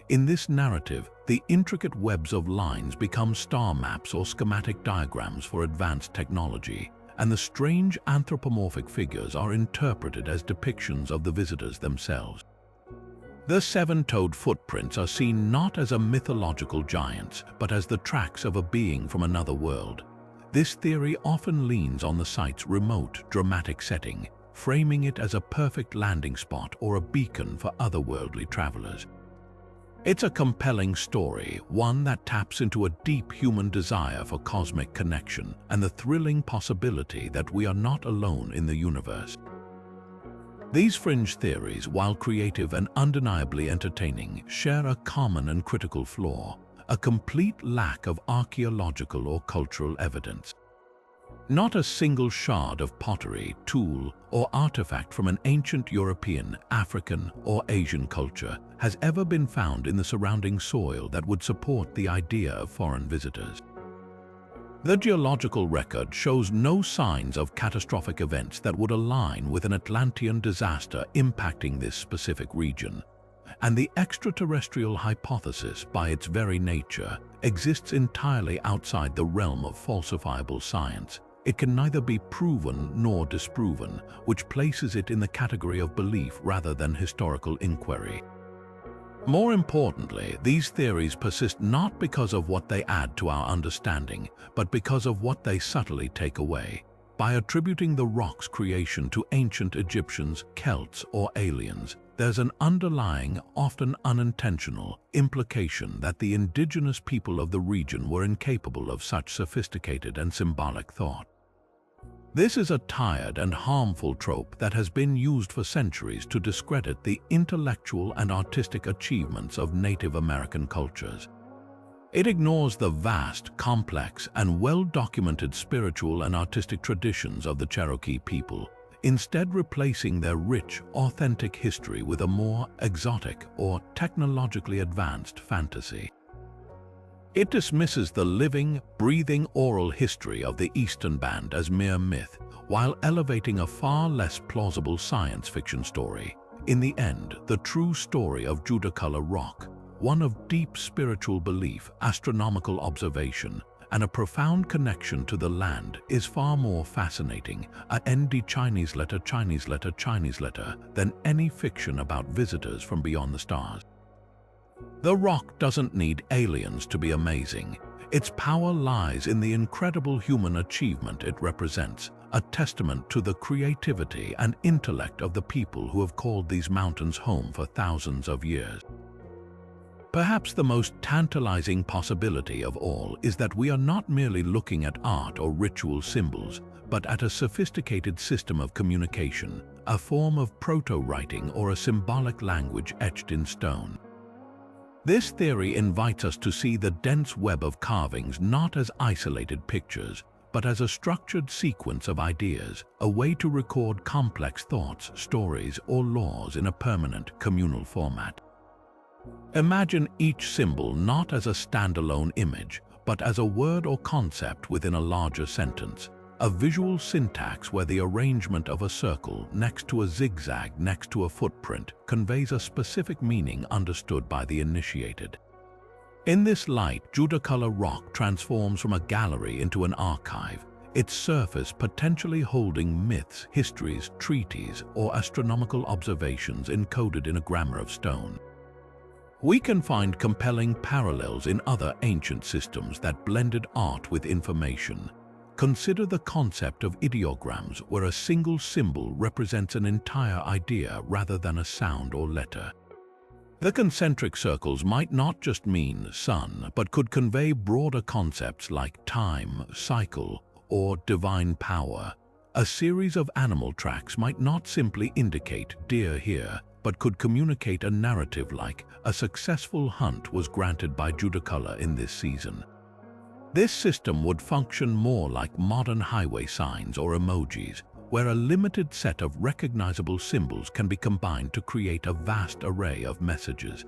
A: In this narrative, the intricate webs of lines become star maps or schematic diagrams for advanced technology, and the strange anthropomorphic figures are interpreted as depictions of the visitors themselves. The seven-toed footprints are seen not as a mythological giants, but as the tracks of a being from another world. This theory often leans on the site's remote, dramatic setting, framing it as a perfect landing spot or a beacon for otherworldly travelers. It's a compelling story, one that taps into a deep human desire for cosmic connection and the thrilling possibility that we are not alone in the universe. These fringe theories, while creative and undeniably entertaining, share a common and critical flaw: a complete lack of archaeological or cultural evidence. Not a single shard of pottery, tool, or artifact from an ancient European, African, or Asian culture has ever been found in the surrounding soil that would support the idea of foreign visitors. The geological record shows no signs of catastrophic events that would align with an Atlantean disaster impacting this specific region. And the extraterrestrial hypothesis, by its very nature, exists entirely outside the realm of falsifiable science. It can neither be proven nor disproven, which places it in the category of belief rather than historical inquiry. More importantly, these theories persist not because of what they add to our understanding, but because of what they subtly take away. By attributing the rock's creation to ancient Egyptians, Celts, or aliens, there's an underlying, often unintentional, implication that the indigenous people of the region were incapable of such sophisticated and symbolic thought. This is a tired and harmful trope that has been used for centuries to discredit the intellectual and artistic achievements of Native American cultures. It ignores the vast, complex, and well-documented spiritual and artistic traditions of the Cherokee people, instead replacing their rich, authentic history with a more exotic or technologically advanced fantasy. It dismisses the living, breathing oral history of the Eastern Band as mere myth, while elevating a far less plausible science fiction story. In the end, the true story of Judaculla Rock, one of deep spiritual belief, astronomical observation, and a profound connection to the land is far more fascinating, a ND Chinese letter than any fiction about visitors from beyond the stars. The rock doesn't need aliens to be amazing. Its power lies in the incredible human achievement it represents, a testament to the creativity and intellect of the people who have called these mountains home for thousands of years. Perhaps the most tantalizing possibility of all is that we are not merely looking at art or ritual symbols, but at a sophisticated system of communication, a form of proto-writing or a symbolic language etched in stone. This theory invites us to see the dense web of carvings not as isolated pictures, but as a structured sequence of ideas, a way to record complex thoughts, stories, or laws in a permanent communal format. Imagine each symbol not as a standalone image, but as a word or concept within a larger sentence, a visual syntax where the arrangement of a circle next to a zigzag next to a footprint conveys a specific meaning understood by the initiated. In this light, Judaculla Rock transforms from a gallery into an archive, its surface potentially holding myths, histories, treaties, or astronomical observations encoded in a grammar of stone. We can find compelling parallels in other ancient systems that blended art with information. Consider the concept of ideograms, where a single symbol represents an entire idea rather than a sound or letter. The concentric circles might not just mean sun, but could convey broader concepts like time, cycle, or divine power. A series of animal tracks might not simply indicate deer here, but could communicate a narrative like a successful hunt was granted by Judaculla in this season. This system would function more like modern highway signs or emojis, where a limited set of recognizable symbols can be combined to create a vast array of messages.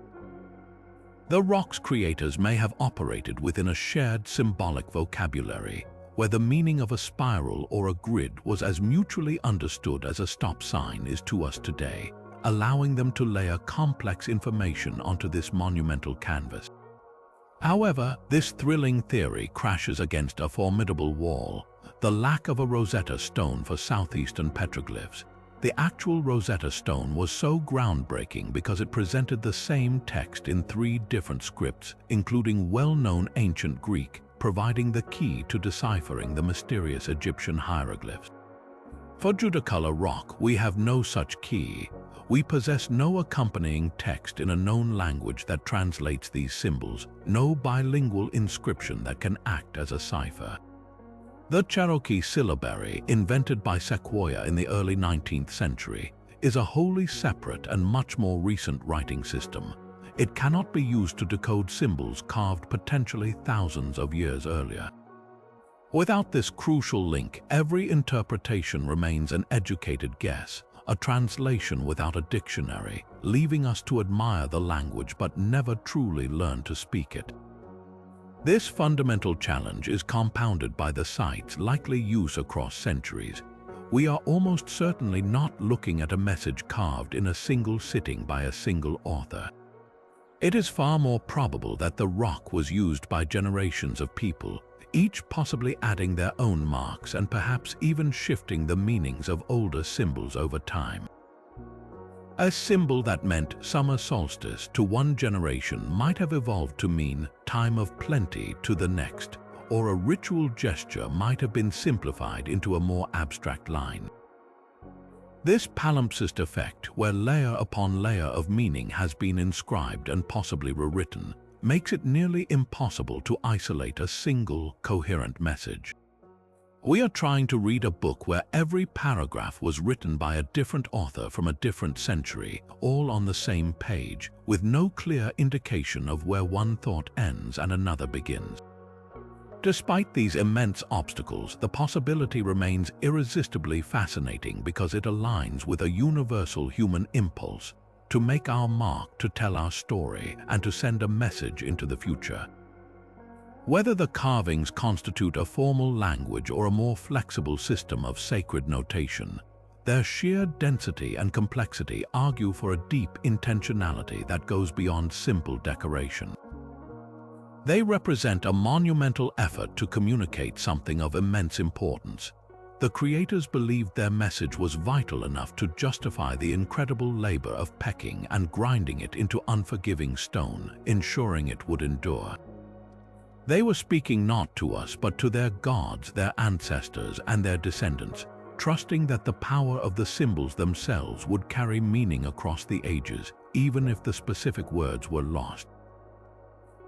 A: The rock's creators may have operated within a shared symbolic vocabulary, where the meaning of a spiral or a grid was as mutually understood as a stop sign is to us today, allowing them to layer complex information onto this monumental canvas. However, this thrilling theory crashes against a formidable wall: the lack of a Rosetta Stone for southeastern petroglyphs. The actual Rosetta Stone was so groundbreaking because it presented the same text in 3 different scripts, including well-known ancient Greek, providing the key to deciphering the mysterious Egyptian hieroglyphs. For Judaculla Rock, we have no such key. We possess no accompanying text in a known language that translates these symbols, no bilingual inscription that can act as a cipher. The Cherokee syllabary, invented by Sequoyah in the early 19th century, is a wholly separate and much more recent writing system. It cannot be used to decode symbols carved potentially thousands of years earlier. Without this crucial link, every interpretation remains an educated guess, a translation without a dictionary, leaving us to admire the language but never truly learn to speak it. This fundamental challenge is compounded by the site's likely use across centuries. We are almost certainly not looking at a message carved in a single sitting by a single author. It is far more probable that the rock was used by generations of people, each possibly adding their own marks and perhaps even shifting the meanings of older symbols over time. A symbol that meant summer solstice to one generation might have evolved to mean time of plenty to the next, or a ritual gesture might have been simplified into a more abstract line. This palimpsest effect, where layer upon layer of meaning has been inscribed and possibly rewritten, makes it nearly impossible to isolate a single, coherent message. We are trying to read a book where every paragraph was written by a different author from a different century, all on the same page, with no clear indication of where one thought ends and another begins. Despite these immense obstacles, the possibility remains irresistibly fascinating because it aligns with a universal human impulse to make our mark, to tell our story, and to send a message into the future. Whether the carvings constitute a formal language or a more flexible system of sacred notation, their sheer density and complexity argue for a deep intentionality that goes beyond simple decoration. They represent a monumental effort to communicate something of immense importance. The creators believed their message was vital enough to justify the incredible labor of pecking and grinding it into unforgiving stone, ensuring it would endure. They were speaking not to us but to their gods, their ancestors, and their descendants, trusting that the power of the symbols themselves would carry meaning across the ages, even if the specific words were lost.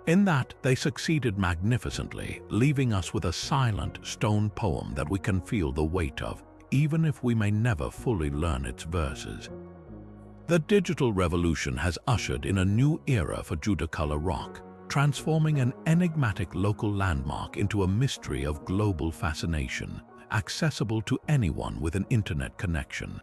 A: In that, they succeeded magnificently, leaving us with a silent stone poem that we can feel the weight of, even if we may never fully learn its verses. The digital revolution has ushered in a new era for Judaculla Rock, transforming an enigmatic local landmark into a mystery of global fascination, accessible to anyone with an internet connection.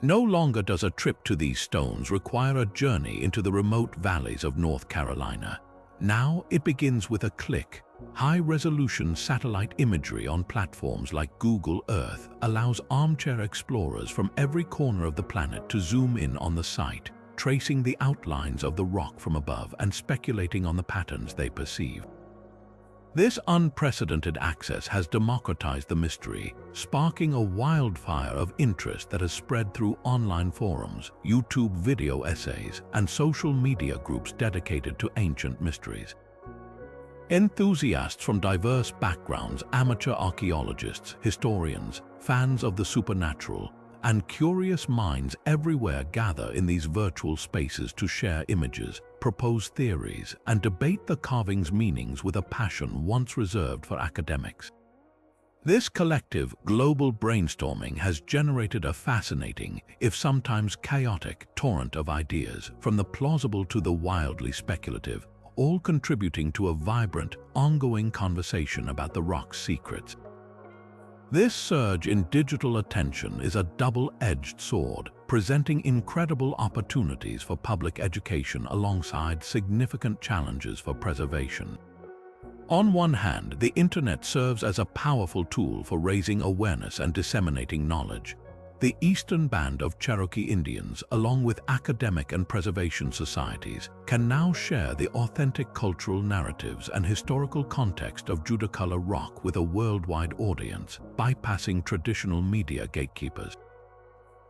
A: No longer does a trip to these stones require a journey into the remote valleys of North Carolina. Now it begins with a click. High-resolution satellite imagery on platforms like Google Earth allows armchair explorers from every corner of the planet to zoom in on the site, tracing the outlines of the rock from above and speculating on the patterns they perceive. This unprecedented access has democratized the mystery, sparking a wildfire of interest that has spread through online forums, YouTube video essays, and social media groups dedicated to ancient mysteries. Enthusiasts from diverse backgrounds, amateur archaeologists, historians, fans of the supernatural, and curious minds everywhere gather in these virtual spaces to share images, propose theories, and debate the carving's meanings with a passion once reserved for academics. This collective, global brainstorming has generated a fascinating, if sometimes chaotic, torrent of ideas, from the plausible to the wildly speculative, all contributing to a vibrant, ongoing conversation about the rock's secrets. This surge in digital attention is a double-edged sword, presenting incredible opportunities for public education alongside significant challenges for preservation. On one hand, the internet serves as a powerful tool for raising awareness and disseminating knowledge. The Eastern Band of Cherokee Indians, along with academic and preservation societies, can now share the authentic cultural narratives and historical context of Judaculla Rock with a worldwide audience, bypassing traditional media gatekeepers.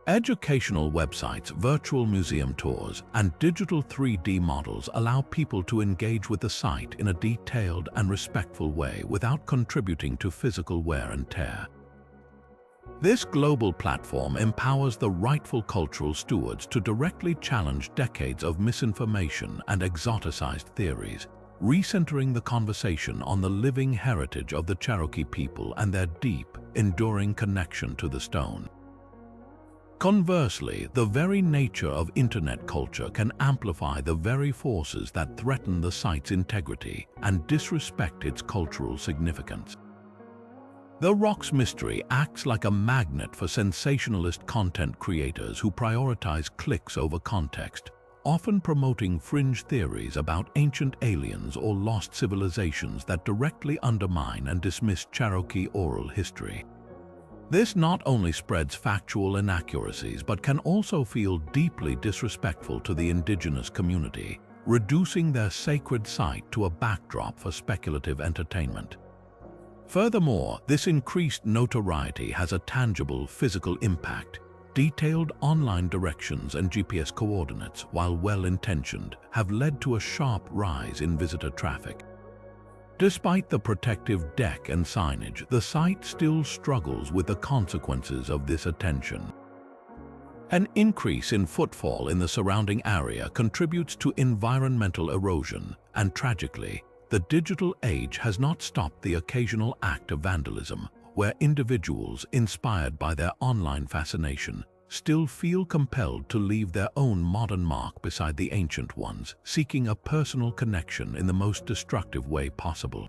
A: Educational websites, virtual museum tours, and digital 3D models allow people to engage with the site in a detailed and respectful way without contributing to physical wear and tear. This global platform empowers the rightful cultural stewards to directly challenge decades of misinformation and exoticized theories, recentering the conversation on the living heritage of the Cherokee people and their deep, enduring connection to the stone. Conversely, the very nature of internet culture can amplify the very forces that threaten the site's integrity and disrespect its cultural significance. The rock's mystery acts like a magnet for sensationalist content creators who prioritize clicks over context, often promoting fringe theories about ancient aliens or lost civilizations that directly undermine and dismiss Cherokee oral history. This not only spreads factual inaccuracies but can also feel deeply disrespectful to the indigenous community, reducing their sacred site to a backdrop for speculative entertainment. Furthermore, this increased notoriety has a tangible physical impact. Detailed online directions and GPS coordinates, while well-intentioned, have led to a sharp rise in visitor traffic. Despite the protective deck and signage, the site still struggles with the consequences of this attention. An increase in footfall in the surrounding area contributes to environmental erosion, and tragically, the digital age has not stopped the occasional act of vandalism, where individuals, inspired by their online fascination, still feel compelled to leave their own modern mark beside the ancient ones, seeking a personal connection in the most destructive way possible.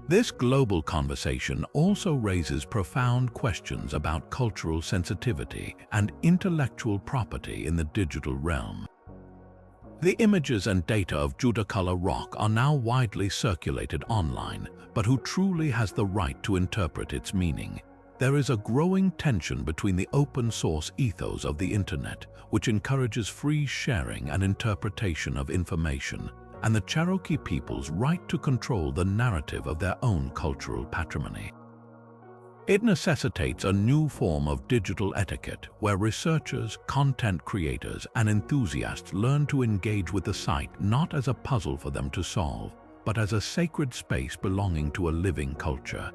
A: This global conversation also raises profound questions about cultural sensitivity and intellectual property in the digital realm. The images and data of Judaculla Rock are now widely circulated online, but who truly has the right to interpret its meaning? There is a growing tension between the open-source ethos of the internet, which encourages free sharing and interpretation of information, and the Cherokee people's right to control the narrative of their own cultural patrimony. It necessitates a new form of digital etiquette where researchers, content creators, and enthusiasts learn to engage with the site not as a puzzle for them to solve, but as a sacred space belonging to a living culture.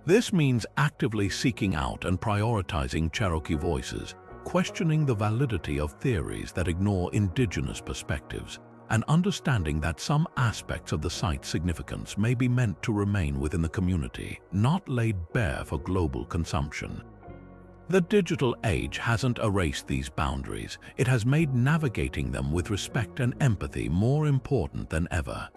A: This means actively seeking out and prioritizing Cherokee voices, questioning the validity of theories that ignore indigenous perspectives, and understanding that some aspects of the site's significance may be meant to remain within the community, not laid bare for global consumption. The digital age hasn't erased these boundaries. It has made navigating them with respect and empathy more important than ever.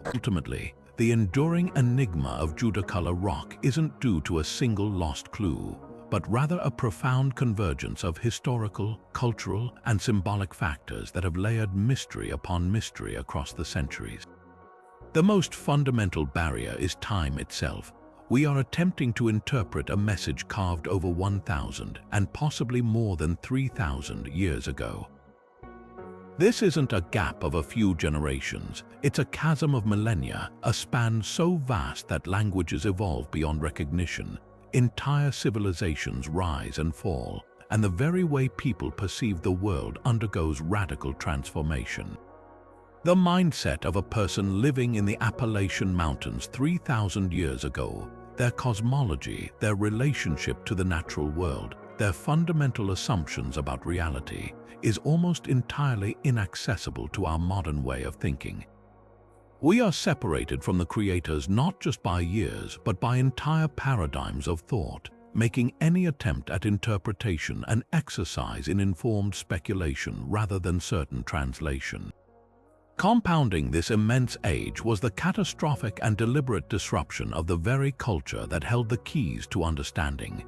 A: Ultimately, the enduring enigma of Judaculla Rock isn't due to a single lost clue, but rather a profound convergence of historical, cultural, and symbolic factors that have layered mystery upon mystery across the centuries. The most fundamental barrier is time itself. We are attempting to interpret a message carved over 1,000 and possibly more than 3,000 years ago. This isn't a gap of a few generations, it's a chasm of millennia, a span so vast that languages evolve beyond recognition. Entire civilizations rise and fall, and the very way people perceive the world undergoes radical transformation. The mindset of a person living in the Appalachian Mountains 3,000 years ago, their cosmology, their relationship to the natural world, their fundamental assumptions about reality, is almost entirely inaccessible to our modern way of thinking. We are separated from the creators not just by years, but by entire paradigms of thought, making any attempt at interpretation an exercise in informed speculation rather than certain translation. Compounding this immense age was the catastrophic and deliberate disruption of the very culture that held the keys to understanding.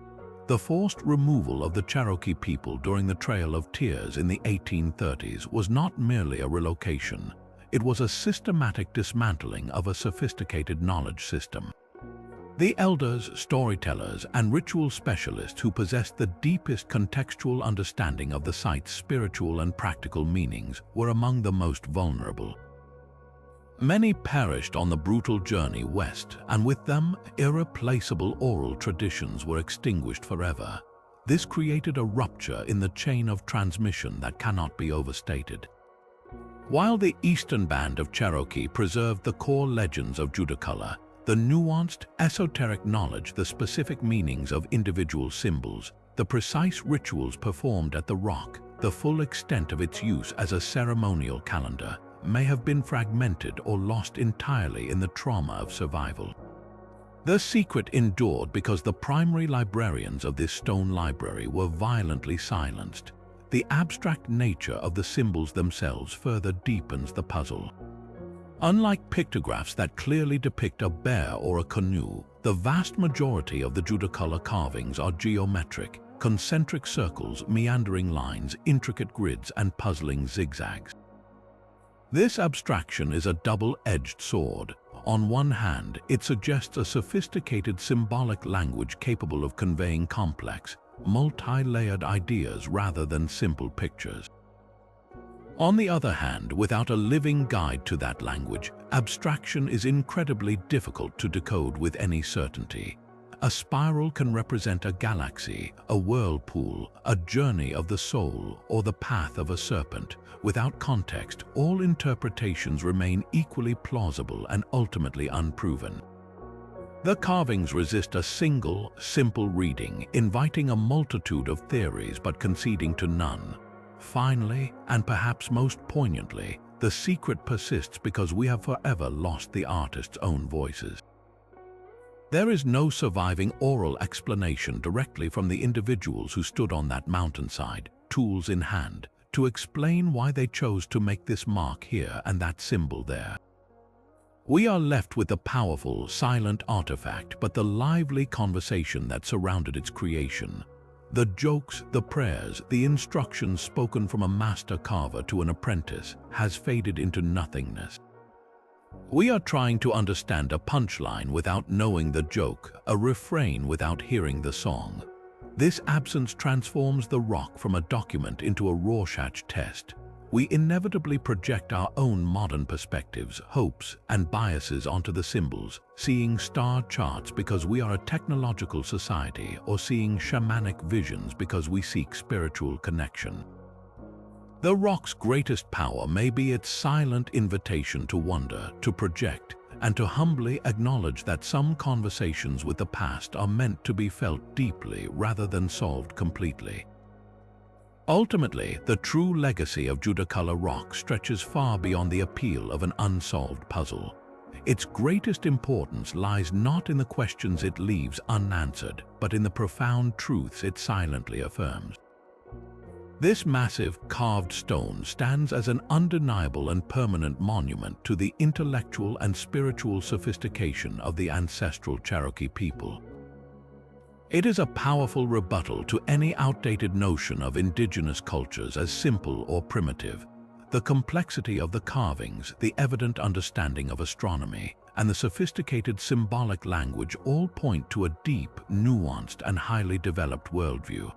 A: The forced removal of the Cherokee people during the Trail of Tears in the 1830s was not merely a relocation. It was a systematic dismantling of a sophisticated knowledge system. The elders, storytellers, and ritual specialists who possessed the deepest contextual understanding of the site's spiritual and practical meanings were among the most vulnerable. Many perished on the brutal journey west, and with them, irreplaceable oral traditions were extinguished forever. This created a rupture in the chain of transmission that cannot be overstated. While the eastern band of Cherokee preserved the core legends of Judaculla, the nuanced, esoteric knowledge, the specific meanings of individual symbols, the precise rituals performed at the rock, the full extent of its use as a ceremonial calendar, may have been fragmented or lost entirely in the trauma of survival. The secret endured because the primary librarians of this stone library were violently silenced. The abstract nature of the symbols themselves further deepens the puzzle. Unlike pictographs that clearly depict a bear or a canoe, the vast majority of the Judaculla carvings are geometric, concentric circles, meandering lines, intricate grids, and puzzling zigzags. This abstraction is a double-edged sword. On one hand, it suggests a sophisticated symbolic language capable of conveying complex, multi-layered ideas rather than simple pictures. On the other hand, without a living guide to that language, abstraction is incredibly difficult to decode with any certainty. A spiral can represent a galaxy, a whirlpool, a journey of the soul, or the path of a serpent. Without context, all interpretations remain equally plausible and ultimately unproven. The carvings resist a single, simple reading, inviting a multitude of theories but conceding to none. Finally, and perhaps most poignantly, the secret persists because we have forever lost the artist's own voices. There is no surviving oral explanation directly from the individuals who stood on that mountainside, tools in hand, to explain why they chose to make this mark here and that symbol there. We are left with the powerful, silent artifact, but the lively conversation that surrounded its creation. The jokes, the prayers, the instructions spoken from a master carver to an apprentice has faded into nothingness. We are trying to understand a punchline without knowing the joke, a refrain without hearing the song. This absence transforms the rock from a document into a Rorschach test. we inevitably project our own modern perspectives, hopes, and biases onto the symbols, seeing star charts because we are a technological society, or seeing shamanic visions because we seek spiritual connection. The rock's greatest power may be its silent invitation to wonder, to project, and to humbly acknowledge that some conversations with the past are meant to be felt deeply rather than solved completely. Ultimately, the true legacy of Judaculla Rocks stretches far beyond the appeal of an unsolved puzzle. Its greatest importance lies not in the questions it leaves unanswered, but in the profound truths it silently affirms. This massive, carved stone stands as an undeniable and permanent monument to the intellectual and spiritual sophistication of the ancestral Cherokee people. It is a powerful rebuttal to any outdated notion of indigenous cultures as simple or primitive. The complexity of the carvings, the evident understanding of astronomy, and the sophisticated symbolic language all point to a deep, nuanced, and highly developed worldview.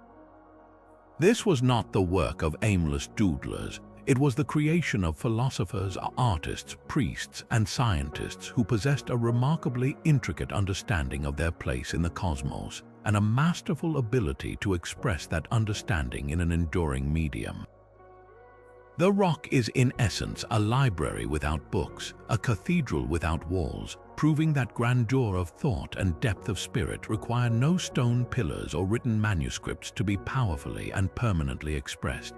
A: This was not the work of aimless doodlers. It was the creation of philosophers, artists, priests, and scientists who possessed a remarkably intricate understanding of their place in the cosmos, and a masterful ability to express that understanding in an enduring medium. The rock is in essence a library without books, a cathedral without walls, proving that grandeur of thought and depth of spirit require no stone pillars or written manuscripts to be powerfully and permanently expressed.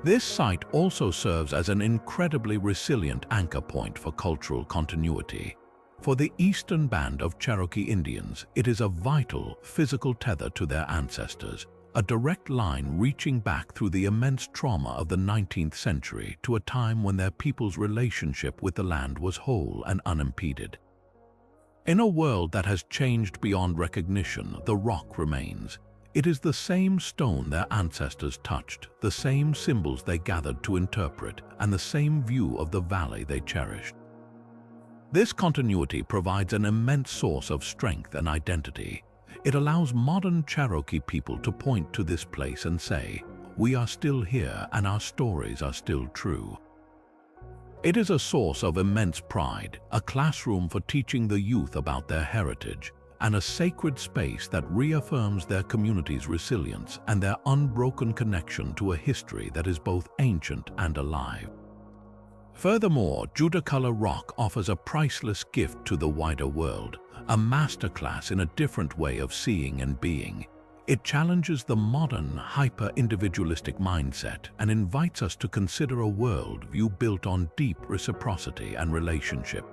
A: This site also serves as an incredibly resilient anchor point for cultural continuity. For the eastern band of Cherokee Indians, it is a vital, physical tether to their ancestors, a direct line reaching back through the immense trauma of the 19th century to a time when their people's relationship with the land was whole and unimpeded. In a world that has changed beyond recognition, the rock remains. It is the same stone their ancestors touched, the same symbols they gathered to interpret, and the same view of the valley they cherished. This continuity provides an immense source of strength and identity. It allows modern Cherokee people to point to this place and say, "We are still here and our stories are still true." It is a source of immense pride, a classroom for teaching the youth about their heritage, and a sacred space that reaffirms their community's resilience and their unbroken connection to a history that is both ancient and alive. Furthermore, Judaculla Rock offers a priceless gift to the wider world, a masterclass in a different way of seeing and being. It challenges the modern, hyper-individualistic mindset and invites us to consider a worldview built on deep reciprocity and relationship.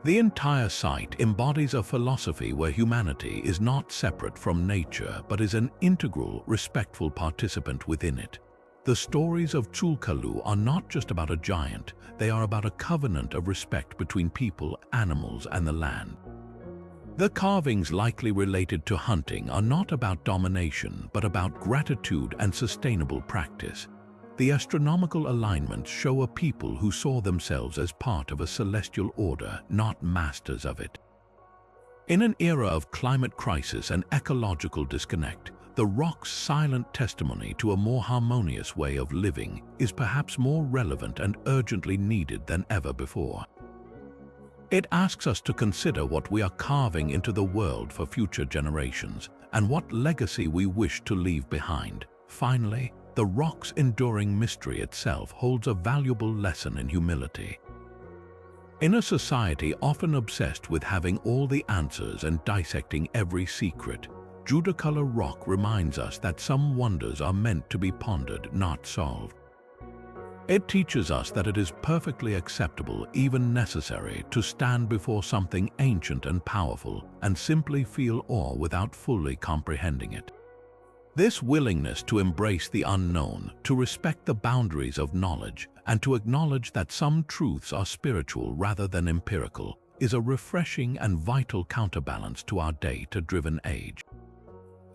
A: The entire site embodies a philosophy where humanity is not separate from nature but is an integral, respectful participant within it. The stories of Judaculla are not just about a giant, they are about a covenant of respect between people, animals, and the land. The carvings likely related to hunting are not about domination, but about gratitude and sustainable practice. The astronomical alignments show a people who saw themselves as part of a celestial order, not masters of it. In an era of climate crisis and ecological disconnect, the rock's silent testimony to a more harmonious way of living is perhaps more relevant and urgently needed than ever before. It asks us to consider what we are carving into the world for future generations and what legacy we wish to leave behind. Finally, the rock's enduring mystery itself holds a valuable lesson in humility. In a society often obsessed with having all the answers and dissecting every secret, Judaculla Rock reminds us that some wonders are meant to be pondered, not solved. It teaches us that it is perfectly acceptable, even necessary, to stand before something ancient and powerful and simply feel awe without fully comprehending it. This willingness to embrace the unknown, to respect the boundaries of knowledge, and to acknowledge that some truths are spiritual rather than empirical, is a refreshing and vital counterbalance to our data-driven age.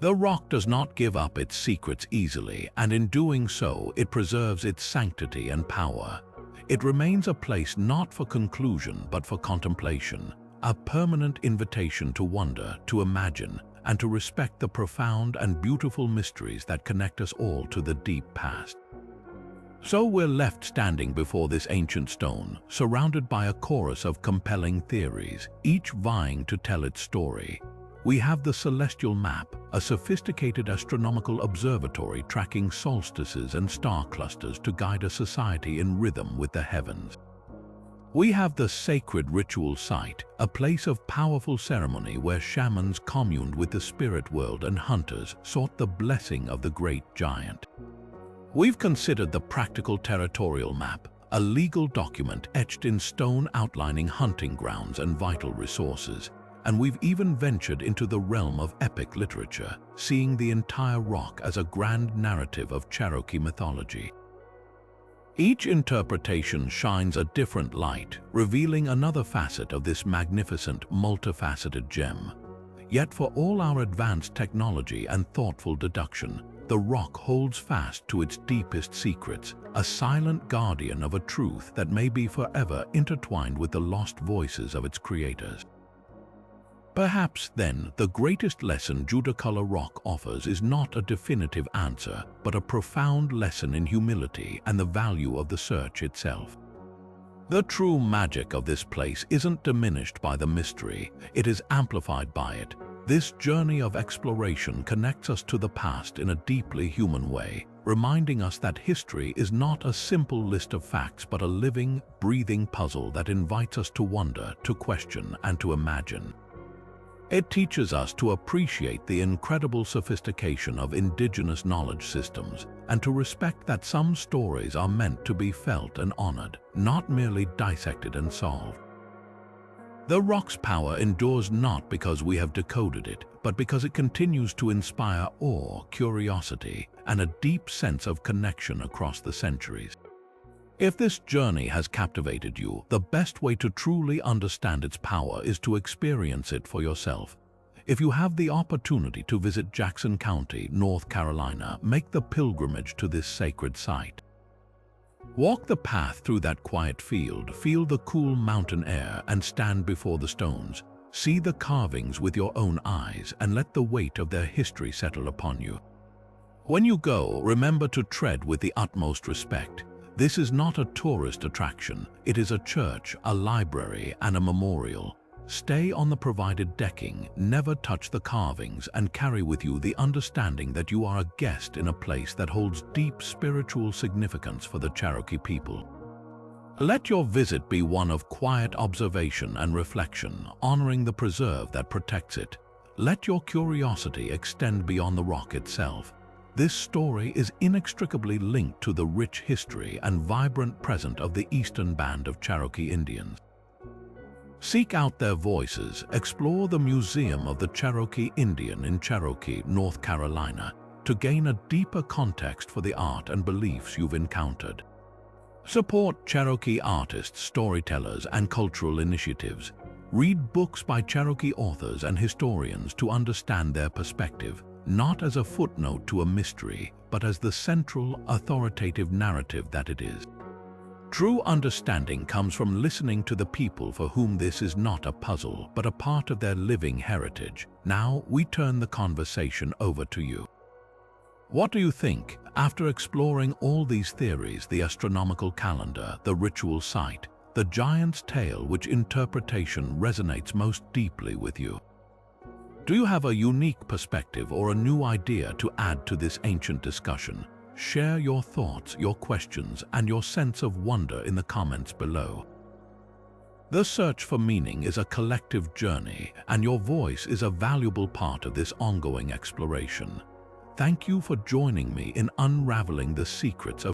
A: The rock does not give up its secrets easily, and in doing so, it preserves its sanctity and power. It remains a place not for conclusion but for contemplation, a permanent invitation to wonder, to imagine, and to respect the profound and beautiful mysteries that connect us all to the deep past. So we're left standing before this ancient stone, surrounded by a chorus of compelling theories, each vying to tell its story. We have the celestial map, a sophisticated astronomical observatory tracking solstices and star clusters to guide a society in rhythm with the heavens. We have the sacred ritual site, a place of powerful ceremony where shamans communed with the spirit world and hunters sought the blessing of the great giant. We've considered the practical territorial map, a legal document etched in stone outlining hunting grounds and vital resources. And we've even ventured into the realm of epic literature, seeing the entire rock as a grand narrative of Cherokee mythology. Each interpretation shines a different light, revealing another facet of this magnificent, multifaceted gem. Yet for all our advanced technology and thoughtful deduction, the rock holds fast to its deepest secrets, a silent guardian of a truth that may be forever intertwined with the lost voices of its creators. Perhaps, then, the greatest lesson Judaculla Rock offers is not a definitive answer, but a profound lesson in humility and the value of the search itself. The true magic of this place isn't diminished by the mystery, it is amplified by it. This journey of exploration connects us to the past in a deeply human way, reminding us that history is not a simple list of facts but a living, breathing puzzle that invites us to wonder, to question, and to imagine. It teaches us to appreciate the incredible sophistication of indigenous knowledge systems and to respect that some stories are meant to be felt and honored, not merely dissected and solved. The rock's power endures not because we have decoded it, but because it continues to inspire awe, curiosity, and a deep sense of connection across the centuries. If this journey has captivated you, the best way to truly understand its power is to experience it for yourself. If you have the opportunity to visit Jackson County, North Carolina, make the pilgrimage to this sacred site. Walk the path through that quiet field, feel the cool mountain air, and stand before the stones. See the carvings with your own eyes and let the weight of their history settle upon you. When you go, remember to tread with the utmost respect. This is not a tourist attraction, it is a church, a library, and a memorial. Stay on the provided decking, never touch the carvings, and carry with you the understanding that you are a guest in a place that holds deep spiritual significance for the Cherokee people. Let your visit be one of quiet observation and reflection, honoring the preserve that protects it. Let your curiosity extend beyond the rock itself. This story is inextricably linked to the rich history and vibrant present of the Eastern Band of Cherokee Indians. Seek out their voices, explore the Museum of the Cherokee Indian in Cherokee, North Carolina, to gain a deeper context for the art and beliefs you've encountered. Support Cherokee artists, storytellers, and cultural initiatives. Read books by Cherokee authors and historians to understand their perspective, not as a footnote to a mystery, but as the central, authoritative narrative that it is. True understanding comes from listening to the people for whom this is not a puzzle, but a part of their living heritage. Now we turn the conversation over to you. What do you think, after exploring all these theories, the astronomical calendar, the ritual site, the giant's tale, which interpretation resonates most deeply with you? Do you have a unique perspective or a new idea to add to this ancient discussion? Share your thoughts, your questions, and your sense of wonder in the comments below. The search for meaning is a collective journey, and your voice is a valuable part of this ongoing exploration. Thank you for joining me in unraveling the secrets of